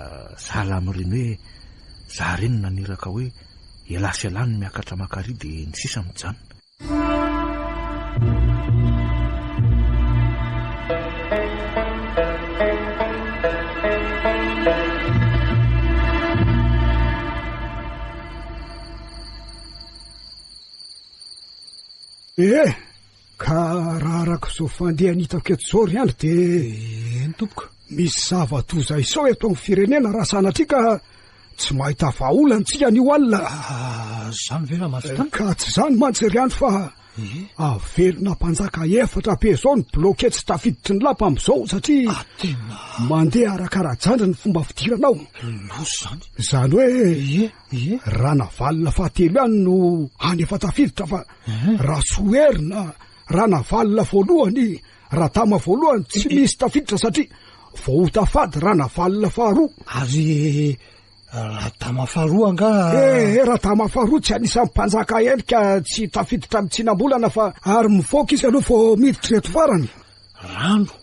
sahala amin'ireny hoe za reny naniraka hoe elasy alany miakatra makary dia ny sisa mijanona ka raha araka izao fandehany hitako eto zao ry andry dia eny tompoko misy zavatoza isao eto amin'ny firenena raha sanatria ka tsy mahita vaolantsika nio alina zany ve raha matsotany ka tsy zany mantsy ry andry fa avelona mpanjaka efatra be zao ny bloke tsy tafiditry ny lapa amin'izao satria mandeha arakarajandrany ny fomba fidiranao losy zany hoe raha navalina fahatelo ihany no any efa tafiditra fa raha soherina raha navalina voalohany raha tama voalohany tsy misy tafiditra satria vao tafady raha navalina faharoa ary raha tama faharoa nga raha tama faharoa tsy anisan'ny mpanjaka elika tsy tafiditra mitsinam-bolana fa ary mivoaka izy aloha vao miditra reto farany rano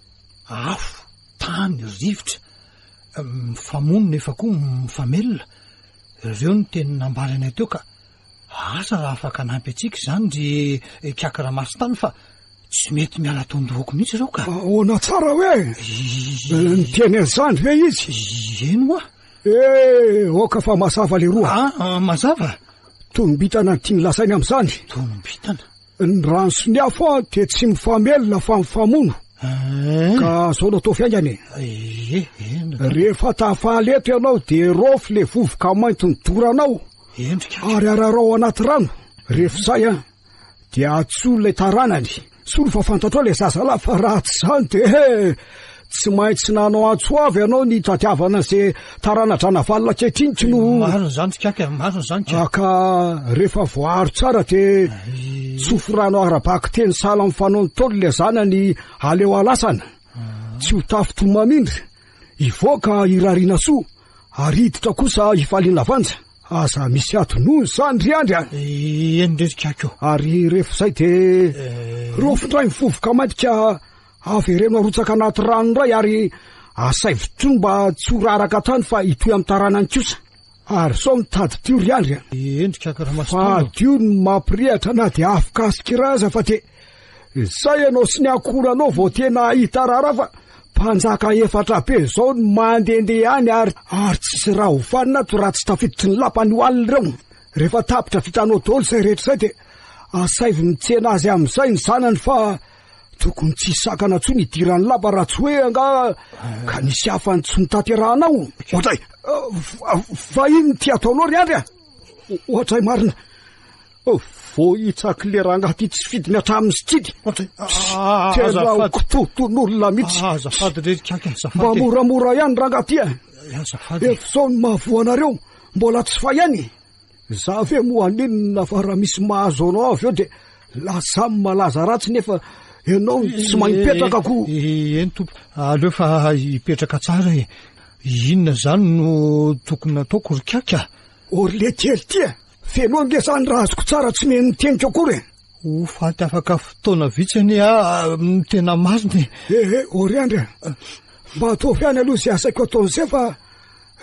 afo tany rivotra mifamonina efa koa mifamelona ireo ny teny nambary anay teo ka asa raha afaka nampy atsika izany ry kiakara masitany fa tsy mety miala tondroako mihitsy ireo ka ahoana tsara hoe ny teny azany ve izy eno moa oka fa mazava le roa mazava tonombitana ny tiany lasainy amin'izany tonombitana ny ranso ny afo dia tsy mifamelona fa mifamono ka zao no atao fiaingany rehefa tafahaleto ianao dia rofy le vovoka mainty ny doranao ary ararao anaty rano rehefa zay dia atsolo lay taranany solo fa fantatrao le zazalahy fa raha tsy zany dia tsy maintsy nanao antso avy ianao ny tadiavana izay taranadrana valina kehitrinytsy no mariny zany tsikaka mariny zany ka rehefa voaro tsara dia tsofo rano arabaky teny sala amin'ny fanaony taolo le zanany aleo alasana tsy ho tafitomamindry ivoaka irariana soa ary hiditra kosa ifaliana vanja aza misy atonony zany ry andry enydretrikako ary rehefa zay dia rofindray mivovoka maintika avy ireno arotsaka anaty rano ray ary asaivitro mba tsy ho raraka tany fa hitoy amin'ny taranany kosa ary sao mitady tio ry andry fa dio ny mampirehatra na dia afikasikiraza fa dia zay ianao sy ny akoranao vao tena hita rara fa mpanjaka efatra be zao ny mandehandeha any ary tsisy raha hofanina to raha tsy tafiditry ny lapany ho alina ireo rehefa tapitra vitanao daholo zay rehetra zay dia asaivy mitsena azy amin'izay ny zanany fa tokony tsy sakana tso ny idirany lapa raha tsy hoe anga ka nisy hafany tsy nitanterahanao ohatray fa iny ty ataonao ry andry ohatray marina vo hitsaky le raha angaty tsy fidiny hatramin'ny sitridy tena kototon'olona mihitsy mba moramora ihany raha angaty efa zao ny mahavoanareo mbola tsy fa ihany za ve moaninona fa raha misy mahazo anao avy eo de lasa malaza ratsy nefa ianao tsy manipetraka ko. Eny tompo, aleo fa hipetraka tsara e. Inona zany no tokony ataoko rikaka? Orle kely tia feno angesany raha azoko tsara tsy meny teniko akory. Ho faty afaka fotoana vitsiny tena mariny. Oriandra, mba ataovy any aloha zay asaiko ataon'izay fa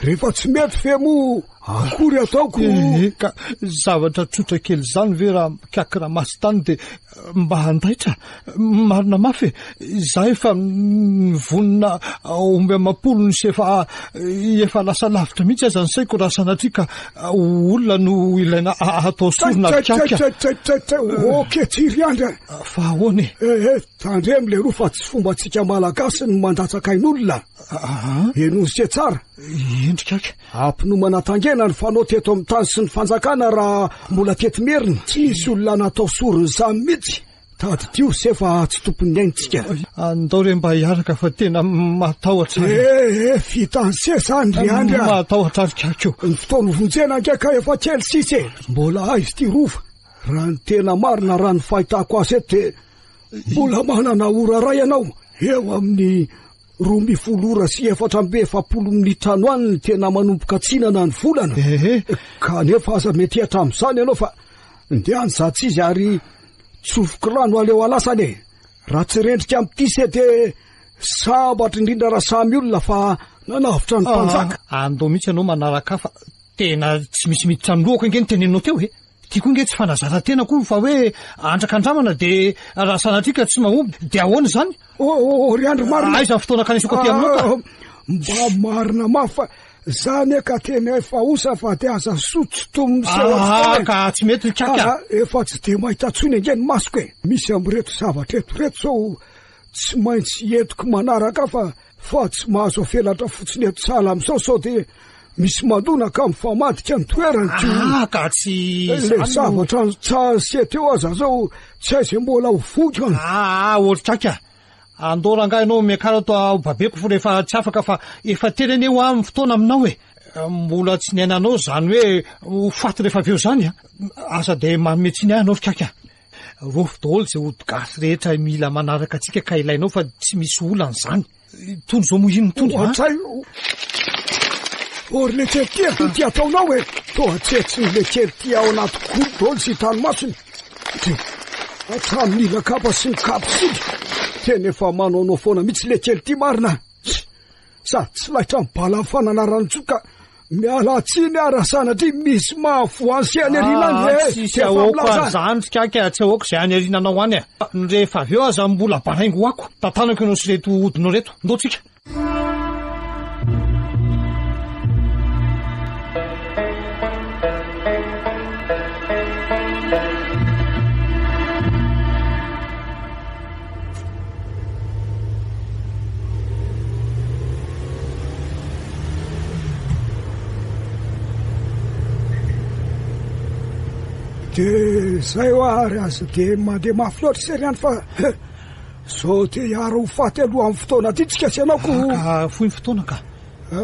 rehefa tsy mety fe mo akory ataoko. Ka zavatra tsotra kely zany ve raha kakira masy tany de mba handaitra. Marina mafy za efa vonona omby amapolo sy efa lasa lavitra mihitsy aza ny saiko raha sanatria ka olona no ilaina atao sorona kaka. Oke Tsiriandra, fa ahoana tandremo le roa fa tsy fombatsika malagasy no mandatsakain'olona. Eno se tsara endrikaka ampinomana tangena ny fanao teto amin'ny tany sy ny fanjakana raha mbola tetimerina tsy misy olona natao sorony zany mihitsy. Tady tio se fa tsy tompony aintsika. Andao re mba hiaraka fa tena matahotra. Fita se zany Riandra. Matahotra rikaka io. Ny fotoana vonjena nkeka efa kely sisy mbola aizy ty rova. Raha ny tena marina raha ny fahitako azy eto de mbola manana ora ray ianao eo amin'ny 12 ora sy 4 minitra ano any ny tena manomboka tsinana ny volana. Kanefa aza mety hatramin'izany ianao fa ndeany za tsy izy ary tsofoko rano aleo alasany. Raha tsy rendrika amin'ity se de sabatra indrindra raha samy olona fa nanavitra ny mpanjaka. Andao mihitsy ianao manaraka fa tena tsy misy miditra ny lohako ingeny tenenao teo e. Tiako nge tsy fanazara tena koa fa hoe andraka andramana de raha sanatrika tsy mahomby de ahoana zany? Riandro marina. Aiza fotoana kanesoko aty aminao ka? Mba marina mafy fa zany ka tena efa osa fa de aza sotso tomy ka tsy mety kaka. Efa tsy de mahita tsony ingeny masoko e. Misy amreto zavatra reto so tsy maintsy entiko manaraka fa tsy mahazo afelatra fotsiny eto sala amin'izao so de misy madona ka mifamadika ny toerany ty. Ka tsy le zavatra tsasy teo aza zao tsy aizy mbola ho voka. Otrikaka andao rangahy ianao miakara to babeko fo rehefa tsy afaka fa efa tenany eo amin'ny fotoana aminao e. Mbola tsy niainanao zany hoe ho faty rehefa avy eo zany asa de manome tsy niainanao rikaka. Rofo daholo zay odigasy rehetra mila manaraka atsika ka ilainao fa tsy misy olana zany. Tondro zao mohino tondro. Le kely tia ty ataonao e. Toa tsetsy le kely tia ao anaty golo daholo sy tanomasony. Hatramin'ila kapa sy ny kapisily tena efa manaonao foana mihitsy le kely ty marina. Sady tsy lahitra mibala amin'ny fananaranotsoka miala tsiny raha sanatria misy mahafoansy any arinany. Tsisy ahoako azany rikaka tsy ahoako zay any arinanao any e. Rehefa avy eo aza mbola banaingo hoako tantanako ianao sy reto hodinao reto ndao tsika. De zay ho ary azy de mandeha mafy loatra seriany fa zao te hiaro ho faty aloha amin'ny fotoana ty tsika sy ianao ko fohy fotoana ka.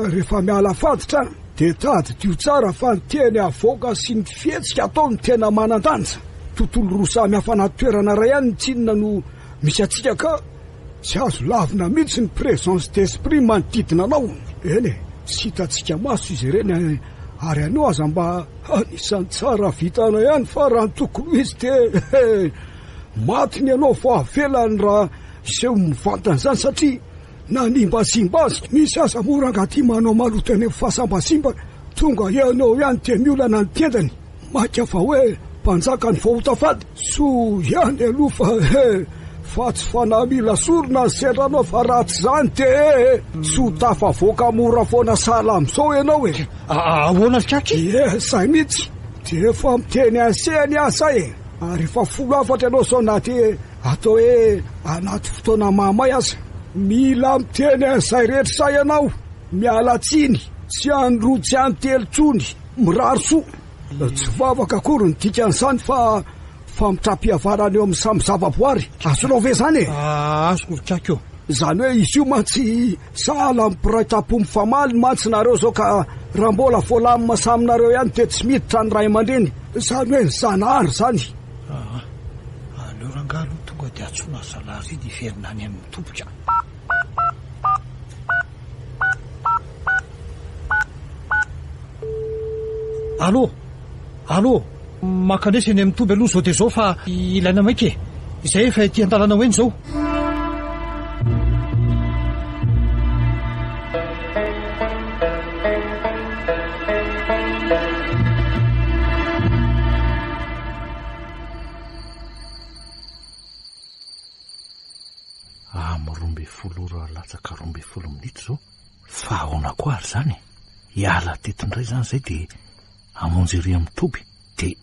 Rehefa miala faditra de tady tio tsara fa ny teny avoaka sy ny fihetsika atao ny tena manan-danja. Tontolo roa samy hafa anaty toerana ray ihany ny tsinona no misy atsika ka tsy azo lavina mihitsy ny présence d'esprit manodidina anao. Eny tsy hitatsika maso izy ireny ary anao aza mba anisan'ny tsara vitana ihany fa raha ny tokony izy de maty ny anao fa avelany raha iseho mivantana zany satria nanimbasimba azy. Misy aza moranga ty manao maloto any amin'ny fahasambasimba tonga ianao ihany te miolana ny tendany maika fa hoe mpanjaka ny vahoutafady so ihany aloha fa tsy fanamila sorona ny sendranao fa ratsy zany de tsy ho tafavoaka mora foana sala amin'izao ianao e. Ahoana rikaky? Zay mihitsy de efa miteny ansehany asa e. Ary efa folo afatra ianao sao na de atao hoe anaty fotoana mahamay aza mila miteny an'izay rehetra sa ianao miala tsiny tsy andro tsy antelo tsony miraro soa tsy vavaka akory ny dikan'izany fa mitrapi-havarana eo amin'ny samy zavaboary. Azonao ve zany e? Azoko rikaka eo. Zany hoe izy io mantsy sahala mipiraitam-po mifamaly mantsy nareo zao ka raha mbola voalamy masaminareo ihany de tsy miditra ny ray aman-dreny. Zany hoe ny zanahary zany. Aleo rangalo tonga de atsona salary dy ferinany amin'ny tomboka. Allo makanesy any amin'ny tomby aloha zao de zao fa ilaina maike izay efa ety an-dalana hoeny zao. Rombe folo ora latsaka 12 minitra zao fa ahoana koa ary zany hiala tetindray zany zay de amonjy ery amin'ny toby de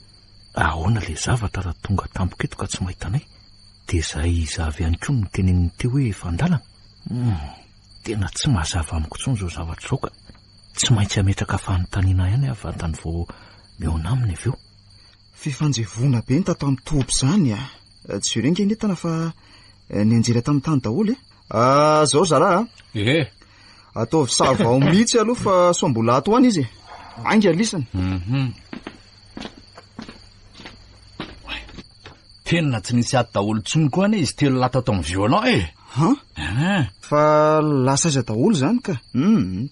ahoana le zavatra raha tonga tampoka eto ka tsy mahitanay de zay zavy ihany koa ny teneniny teo hoe fandalana. Tena tsy mazava amiko tsony zao zavatra zao ka tsy maintsy ametraka fanontaniana ihany avantany vao meona aminy avy eo. Fifanjevona be ny tato amin'ny toby zany tsy renge netana fa ny anjely tamin'ny tany daholo zao zara ataovy savao mihitsy aloha fa so mbola ato any izy ainga lisany. Tena tsy nisy ato daholo tsony koa ane izy telo lato ato amin'ny violon fa lasa iza daholo zany ka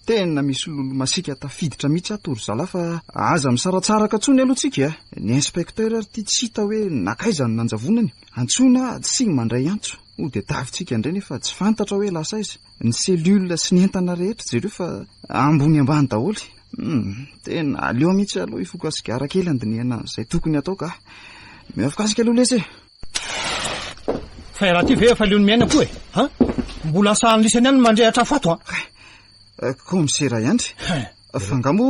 tena misy lolo masika tafiditra mihitsy atory zala fa aza misaratsaraka tsony aloha tsika ny inspecteur ary ty tsy hita hoe nakaizany nanjavonany antsona tsy mandray antso de davitsika indray nefa tsy fantatra hoe lasa izy ny cellule sy ny entana rehetra jereo fa ambony ambany daholo. Tena aleo mihitsy aloha ifokasika kely andiniana zay tokony atao ka miafokasika aloha lesy fa raha ty ve efa leony miaina koa mbola sahany lisany any mandrehatra fato komisera ihantry fangamo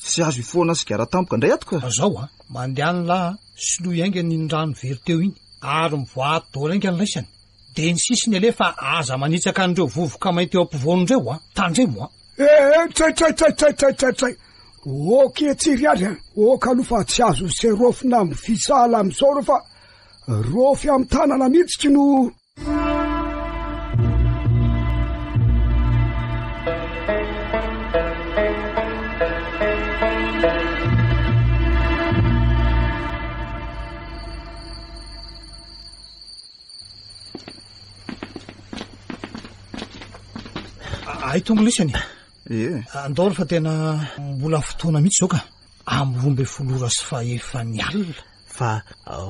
tsy azo ifoana sigara tampoka indray ato ka zao mandehany la silo iainga ny rano very teo iny ary mivoato daholo ainga ny laisany de ny sisiny alefa aza manitsaka an'ireo vovoka mainty eo ampivoan'ireo tandray moa tsay oke tsiry ary oka aloha fa tsy azo serofina amin'ny fisala amin'izao reo fa rofy amin'ny tanana mihitsy no ay tonga lisany andao fa tena mbola fotoana mihitsy zao ka amin'ny 12 ora sy fa efa ny alina fa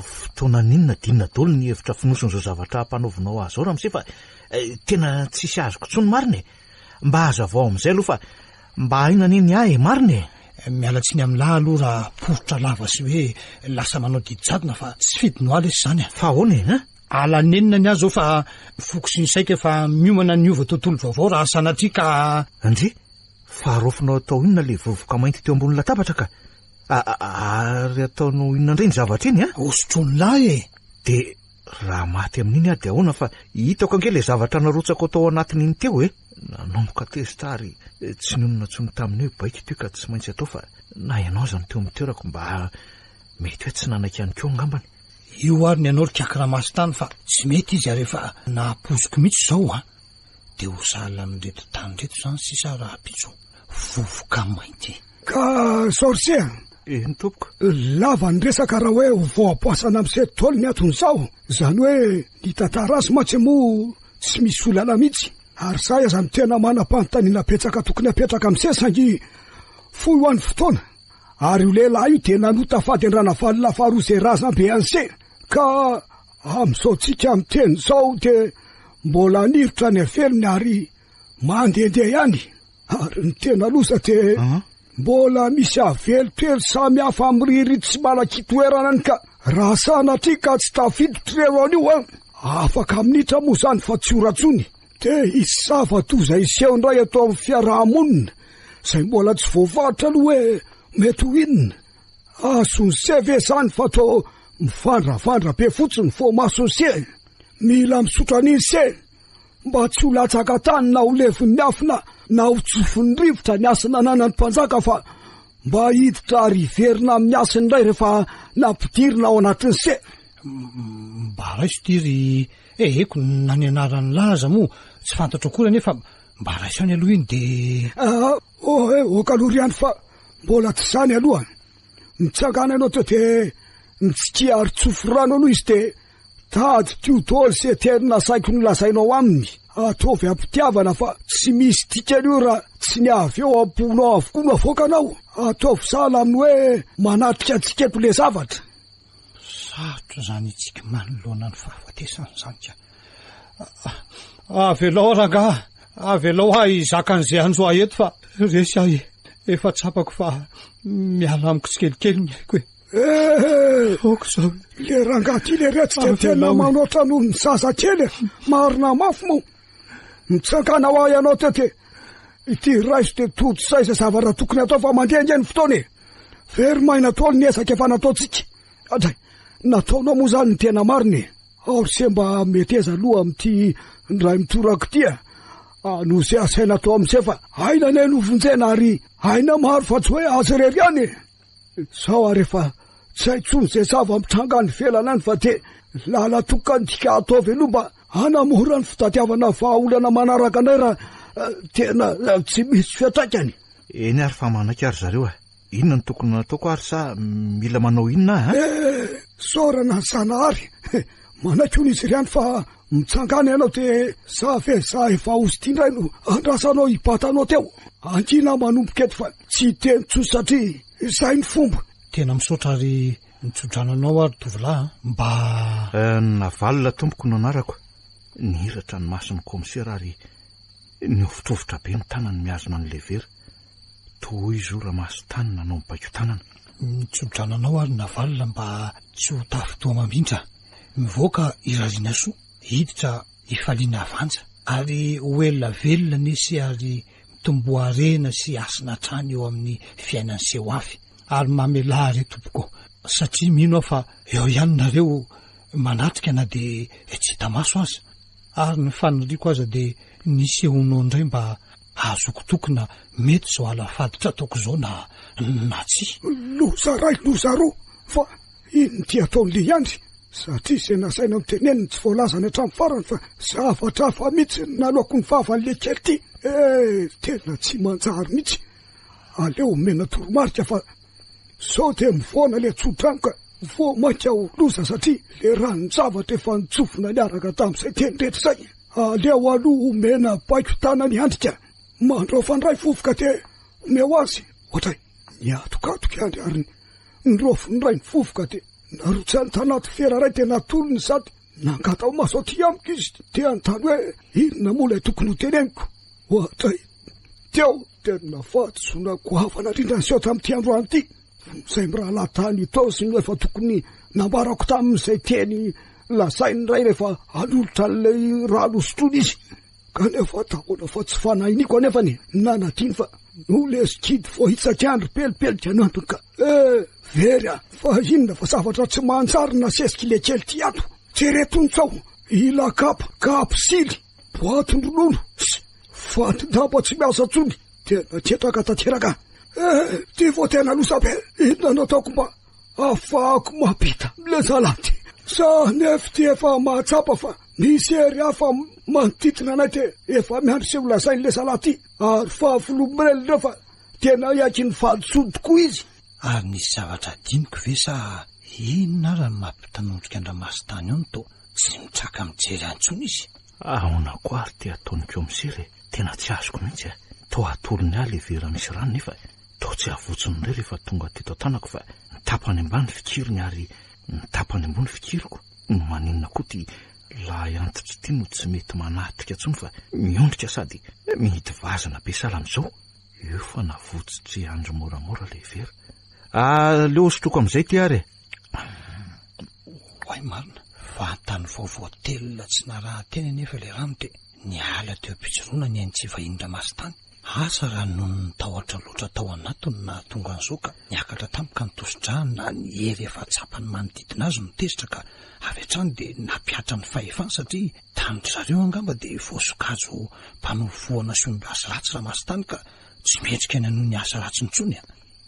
fotoana ninona dinona daholo ny hevitra finoson'izao zavatra hampanaovinao azy ao raha misy fa tena tsisy azoko tsony mariny mba hazavao amin'izay aloha fa mba aina neny ahy mariny mialatsiny amin'lahy aloha raha poritra lava sy hoe lasa manao didijadona fa tsy fidinoaly izy zany fa ahoana alanenina ny azy zao fa foko sy ny saika fa miomana ny ova tontolo vaovao raha sanatria ka andre fa arofinao atao inona le vovoka mainty teo ambony latabatra ka ary ataonao inona indray ny zavatra iny osotrony lahy de raha maty amin'iny de ahoana fa hitako ange le zavatra narotsako atao anatin'iny teo nanomboka testa ary tsy nonona tsony tamin'ny hoe baika teo ka tsy maintsy atao fa na ianao zany teo amin'ny toerako mba mety hoe tsy nanaiky ihany keo angambany io ary ny anao rikaka raha masy tany fa tsy mety izy rehefa napoziko mihitsy zao de ho sahala amin'reto tany reto zany sisa raha pitso vovoka mainty ka sorse ny tompoko lava ny resaka raha hoe voapoasana amin'ny setôly ny aton'izao zany hoe ny tantarazy mantsy moa tsy misy olana mihitsy ary say aza ny tena manam-panontaniana petsaka tokony apetraka amin'izay sangy foy ho an'ny fotoana ary io lehilahy io de nanota fadendrana valona faharoa zay razana be an'izay ka amin'izao tsika amin'ny teny zao de mbola niritra ny avelony ary mandehandeha ihany ary ny tena loza de mbola misy avelotoelo samy hafa amiriry tsy malakitoerana any ka raha sanatria ka tsy tafiditrero an'io afaka aminitra moa zany fa tsy oratsony de isy zavatoza iseho indray atao amin'ny fiarahamonina zay mbola tsy voavarotra aloha hoe mety ho inona azony seve zany fa atao mivandravandra be fotsiny fo masosie mila misotra an'iny se mba tsy ho latsaka tany na ho levon'ny afina na ho tsofon'ny rivotra ny asina nanany mpanjaka fa mba hiditra ary verina amin'ny asiny indray rehefa nampidirina ao anatin'ny se mba raiso tiry eko nany anarany laza moa tsy fantatra koa nefa mba raisany aloha iny de oka aloha riany fa mbola tsy zany aloha mitsangana ianao teo de mitsiki ary tsofo rano aloha izy de tady tio dôly se tena saiko nylazainao aminy ataovy ampitiavana fa tsy misy dikany io raha tsy ny avy eo amponao avokoa no avoakanao ataovy sala aminy hoe manatrika atsika eto le zavatra sarotra zany itsika manoloana ny fahafatesany zany ka avelao ranga avelao ahy zakan'izay anjoa eto fa resy ahy efa tsapako fa miala amiko tsikelikely ny haiko oko zao le rangaty le retsy de tena manoatra no ny zaza kely marina mafo mo mitsangana ho ahy ianao teo de ity raiso de todo saiza zavatra tokony atao fa mandeha ny fotoana very maina taolo ny ezaka efa nataotsika adray nataonao moa zany ny tena mariny aory se mba meteza aloha am'ty ndray mitorako tya no zay asaina atao am'izay fa aina ne novonjena ary aina maro fa tsy hoe azy rery any sao ary efa tsy haitsony zay zava mitranga ny velana any fa de lala tokany tika ataovy aloha mba hanamora ny fitadiavana vahaolana manaraka anay raha tena tsy misy fiatraikany eny ary fa manaky ary zareo inona ny tokony nataoko ary sa mila manao inona sorana ny zanahary manaky ony izy riany fa mitsangana ianao de safe za efa ozy ty ndray no andrasanao hibatanao teo angina manomboka eto fa tsy teny tsoy satria izay ny fomba tena misaotra ary nitsodrananao ary tovolahy mba navalina tompoko no anarako nihiratra ny masony komisera ary niofitrofotra be ny tanany miazona ny levery toy izy ora maso tanina anao mibaiko tanana nitsodrananao ary navalina mba tsy ho tafitoa mamindra mivoaka irariana soa hiditra ifaliana avanja ary hoelona velona nisy ary mitomboarena sy asina trany eo amin'ny fiainany seho afy ary mamela re tompoko satria mino aho fa eo ihany nareo manatrika na de tsy hita maso azy ary ny faniriko aza de nisy ehonao indray mba azoko tokona mety zao alafaditra ataoko zao na tsy lozaro fa iny ty ataon'le iandry satria zay nasaina miteneniny tsy voalazany hatramy farany fa zavatra fa mihitsy naloako ny vavan'le kely ty tena tsy manjary mihitsy aleo mena toromarika fa sao de mivoana le tsodrano ka vo mainka ho loza satria le ranony zavatra efa nitsofona niaraka tam'izay teny rehetra zay aleo aloha omena baiko tanany andrika mandro fandray fofoka de omeo azy ohatray niatokatoky andry ary nyrofony ray ny fofoka de narotsany tanaty fera ray de natolony sady nangatao maso ty amiko izy de antany hoe inona moa lay tokony ho teneniko ohatray teo tena fatsona goavana rindra ny seo tam'ty androany ty zay miraha latany taosy no efa tokony nambarako tam'izay teny lazainy ray rehefa anolotra n'lay rano sotrony izy kanefa tahoana fa tsy fanahiniko anefany nanadiny fa no le skidy voahitsak'andro pelipelika nandoka very fa inona fa zavatra tsy manjary nasesiky le kely ty ato tseretontsao ila kapa sily boatondronono fatindamba tsy miasa tsony tena tietraka tanteraka ty vo tena losabe inona nataoko mba afahako mapita le zalaty sa nefy ty efa mahatsapa fa misy ery hafa manodidina anay te efa miandry se olazainy le zalaty ary fahafolombelona reo fa tena iaky ny valitsony tokoa izy ary nisy zavatra diniko ve sa inona raha ny mampitanondrika andramasitany eo no to tsy mitraka mijery antsony izy ahona ko ary te ataoniko eo misery tena tsy azoko mihitsy to atolony ahy le vera misy rano nefa to tsy avotsony ndray rehefa tonga teto tanako fa nitapany ambany fikiriny ary nitapany ambony fikiriko no maninona koa ty lahy antitra ty no tsy mety manatrika tsony fa miondrika sady mihity vazana be sala am'izao eo fa navotsitry andro moramora le vera leo sotroko am'izay ty ary hoay marina vantany vaovao telona tsy naraha teny nefa le rano de niala teo am-pitsirona ny ainy tsy vahindra masitany asa raha noho ny tahotra loatra tao anatony na tonga an'izao ka niakatra tamika nitosidrany na ny hery efa tsapany manodidina azy notezitra ka avy hatrany de napiatra ny fahefany satria tanitry zareo angamba de voasokajo mpanovoana sy omby asa ratsy raha masitany ka tsy mendrika ny anoho ny asa ratsy nitsony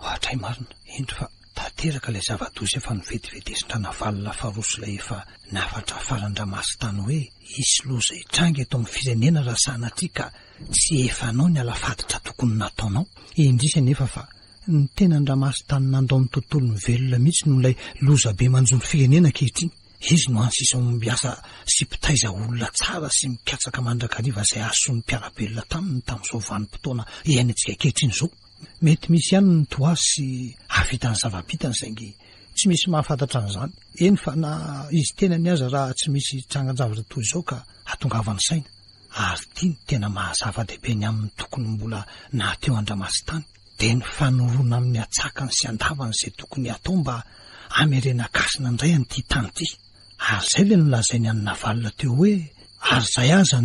ohatray marina endry fa nateraka ilay zava-doza efa novetivetesindrana valona faroso ilay efa nafatra faran-dramaso-tany hoe isy loza hitranga eto amin'ny firenena raha sanatria ka tsy efanao ny alafaditra tokony nataonao. Indrisy nefa fa ny tena ndramaso-tany nandao amin'ny tontolo ny velona mihitsy no ilay loza be manjony firenena kehitriny. Izy no ansisa miasa sy mpitaiza olona tsara sy mikatsaka mandrakariva izay aso'ny mpiarabelona taminy tamin'izao vanim-potoana iainantsika kehitriny izao. Mety misy ihany ny toazy sy havitany zava-bitany saingy tsy misy mahafantatra an'izany. Eny fa na izy tena ny aza raha tsy misy trangan-javatra toy izao ka hatongavany saina. Ary tia ny tena mahazava-dehibe ny amin'ny tokony mbola nahateo an-dramaso-tany dia ny fanoroana amin'ny atsakany sy andavany izay tokony hatao mba hamerena kasina indray an'ity tany ity. Ary izay ilay nolazainy an'ny navalona teo hoe ary izay aza ny